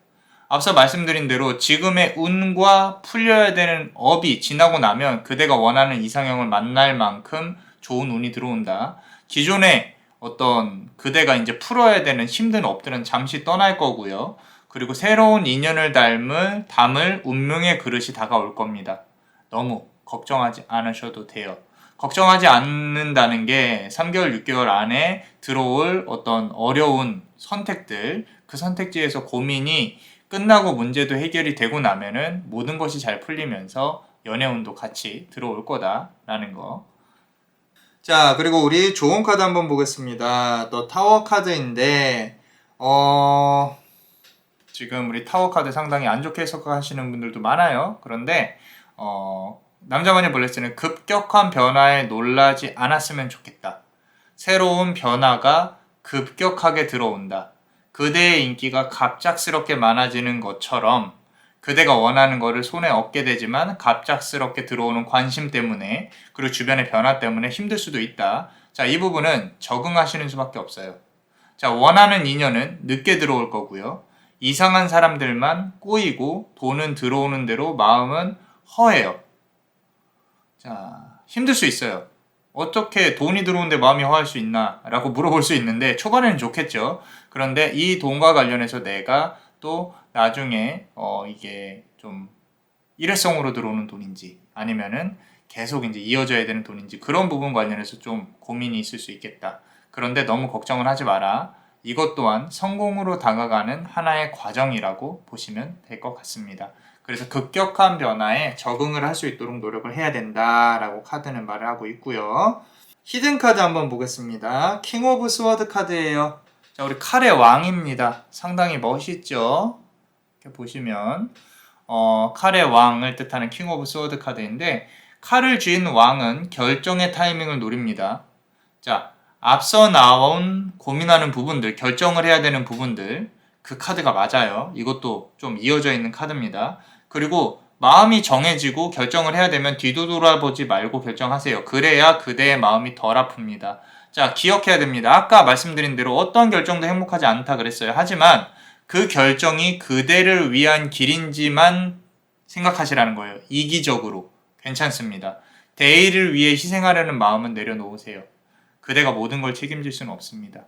앞서 말씀드린 대로 지금의 운과 풀려야 되는 업이 지나고 나면 그대가 원하는 이상형을 만날 만큼 좋은 운이 들어온다. 기존에 어떤 그대가 이제 풀어야 되는 힘든 업들은 잠시 떠날 거고요. 그리고 새로운 인연을 담을 운명의 그릇이 다가올 겁니다. 너무 걱정하지 않으셔도 돼요. 걱정하지 않는다는 게 3개월, 6개월 안에 들어올 어떤 어려운 선택들, 그 선택지에서 고민이 끝나고 문제도 해결이 되고 나면은 모든 것이 잘 풀리면서 연애운도 같이 들어올 거다라는 거. 자, 그리고 우리 좋은 카드 한번 보겠습니다. 또 타워 카드인데, 지금 우리 타워 카드 상당히 안 좋게 해석하시는 분들도 많아요. 그런데, 남자만의 블레스는 급격한 변화에 놀라지 않았으면 좋겠다. 새로운 변화가 급격하게 들어온다. 그대의 인기가 갑작스럽게 많아지는 것처럼 그대가 원하는 거를 손에 얻게 되지만 갑작스럽게 들어오는 관심 때문에 그리고 주변의 변화 때문에 힘들 수도 있다. 자, 이 부분은 적응하시는 수밖에 없어요. 자, 원하는 인연은 늦게 들어올 거고요. 이상한 사람들만 꼬이고 돈은 들어오는 대로 마음은 허해요. 자, 힘들 수 있어요. 어떻게 돈이 들어오는데 마음이 허할 수 있나? 라고 물어볼 수 있는데 초반에는 좋겠죠. 그런데 이 돈과 관련해서 내가 또 나중에 이게 좀 일회성으로 들어오는 돈인지 아니면은 계속 이제 이어져야 되는 돈인지 그런 부분 관련해서 좀 고민이 있을 수 있겠다. 그런데 너무 걱정을 하지 마라. 이것 또한 성공으로 다가가는 하나의 과정이라고 보시면 될 것 같습니다. 그래서 급격한 변화에 적응을 할 수 있도록 노력을 해야 된다라고 카드는 말을 하고 있고요. 히든 카드 한번 보겠습니다. 킹 오브 스워드 카드예요. 자, 우리 칼의 왕입니다. 상당히 멋있죠? 이렇게 보시면 칼의 왕을 뜻하는 킹 오브 스워드 카드인데 칼을 쥔 왕은 결정의 타이밍을 노립니다. 자, 앞서 나온 고민하는 부분들, 결정을 해야 되는 부분들, 그 카드가 맞아요. 이것도 좀 이어져 있는 카드입니다. 그리고 마음이 정해지고 결정을 해야 되면 뒤도 돌아보지 말고 결정하세요. 그래야 그대의 마음이 덜 아픕니다. 자, 기억해야 됩니다. 아까 말씀드린 대로 어떤 결정도 행복하지 않다 그랬어요. 하지만 그 결정이 그대를 위한 길인지만 생각하시라는 거예요. 이기적으로. 괜찮습니다. 대의를 위해 희생하려는 마음은 내려놓으세요. 그대가 모든 걸 책임질 수는 없습니다.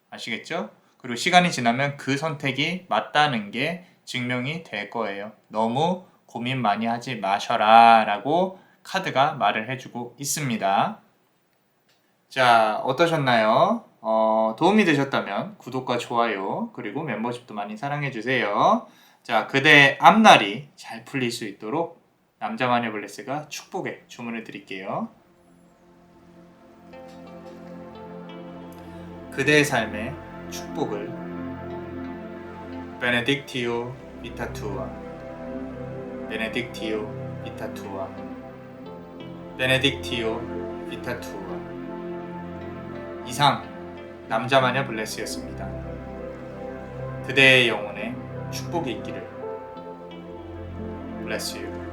아시겠죠? 그리고 시간이 지나면 그 선택이 맞다는 게 증명이 될 거예요. 너무 고민 많이 하지 마셔라 라고 카드가 말을 해주고 있습니다. 자, 어떠셨나요? 도움이 되셨다면 구독과 좋아요 그리고 멤버십도 많이 사랑해주세요. 자, 그대의 앞날이 잘 풀릴 수 있도록 남자마녀 블레스가 축복의 주문을 드릴게요. 그대의 삶의 축복을 베네딕티오 비타투아 베네딕티오 비타투아 베네딕티오 비타투아 이상 남자마녀 블레스였습니다. 그대의 영혼에 축복이 있기를. Bless you.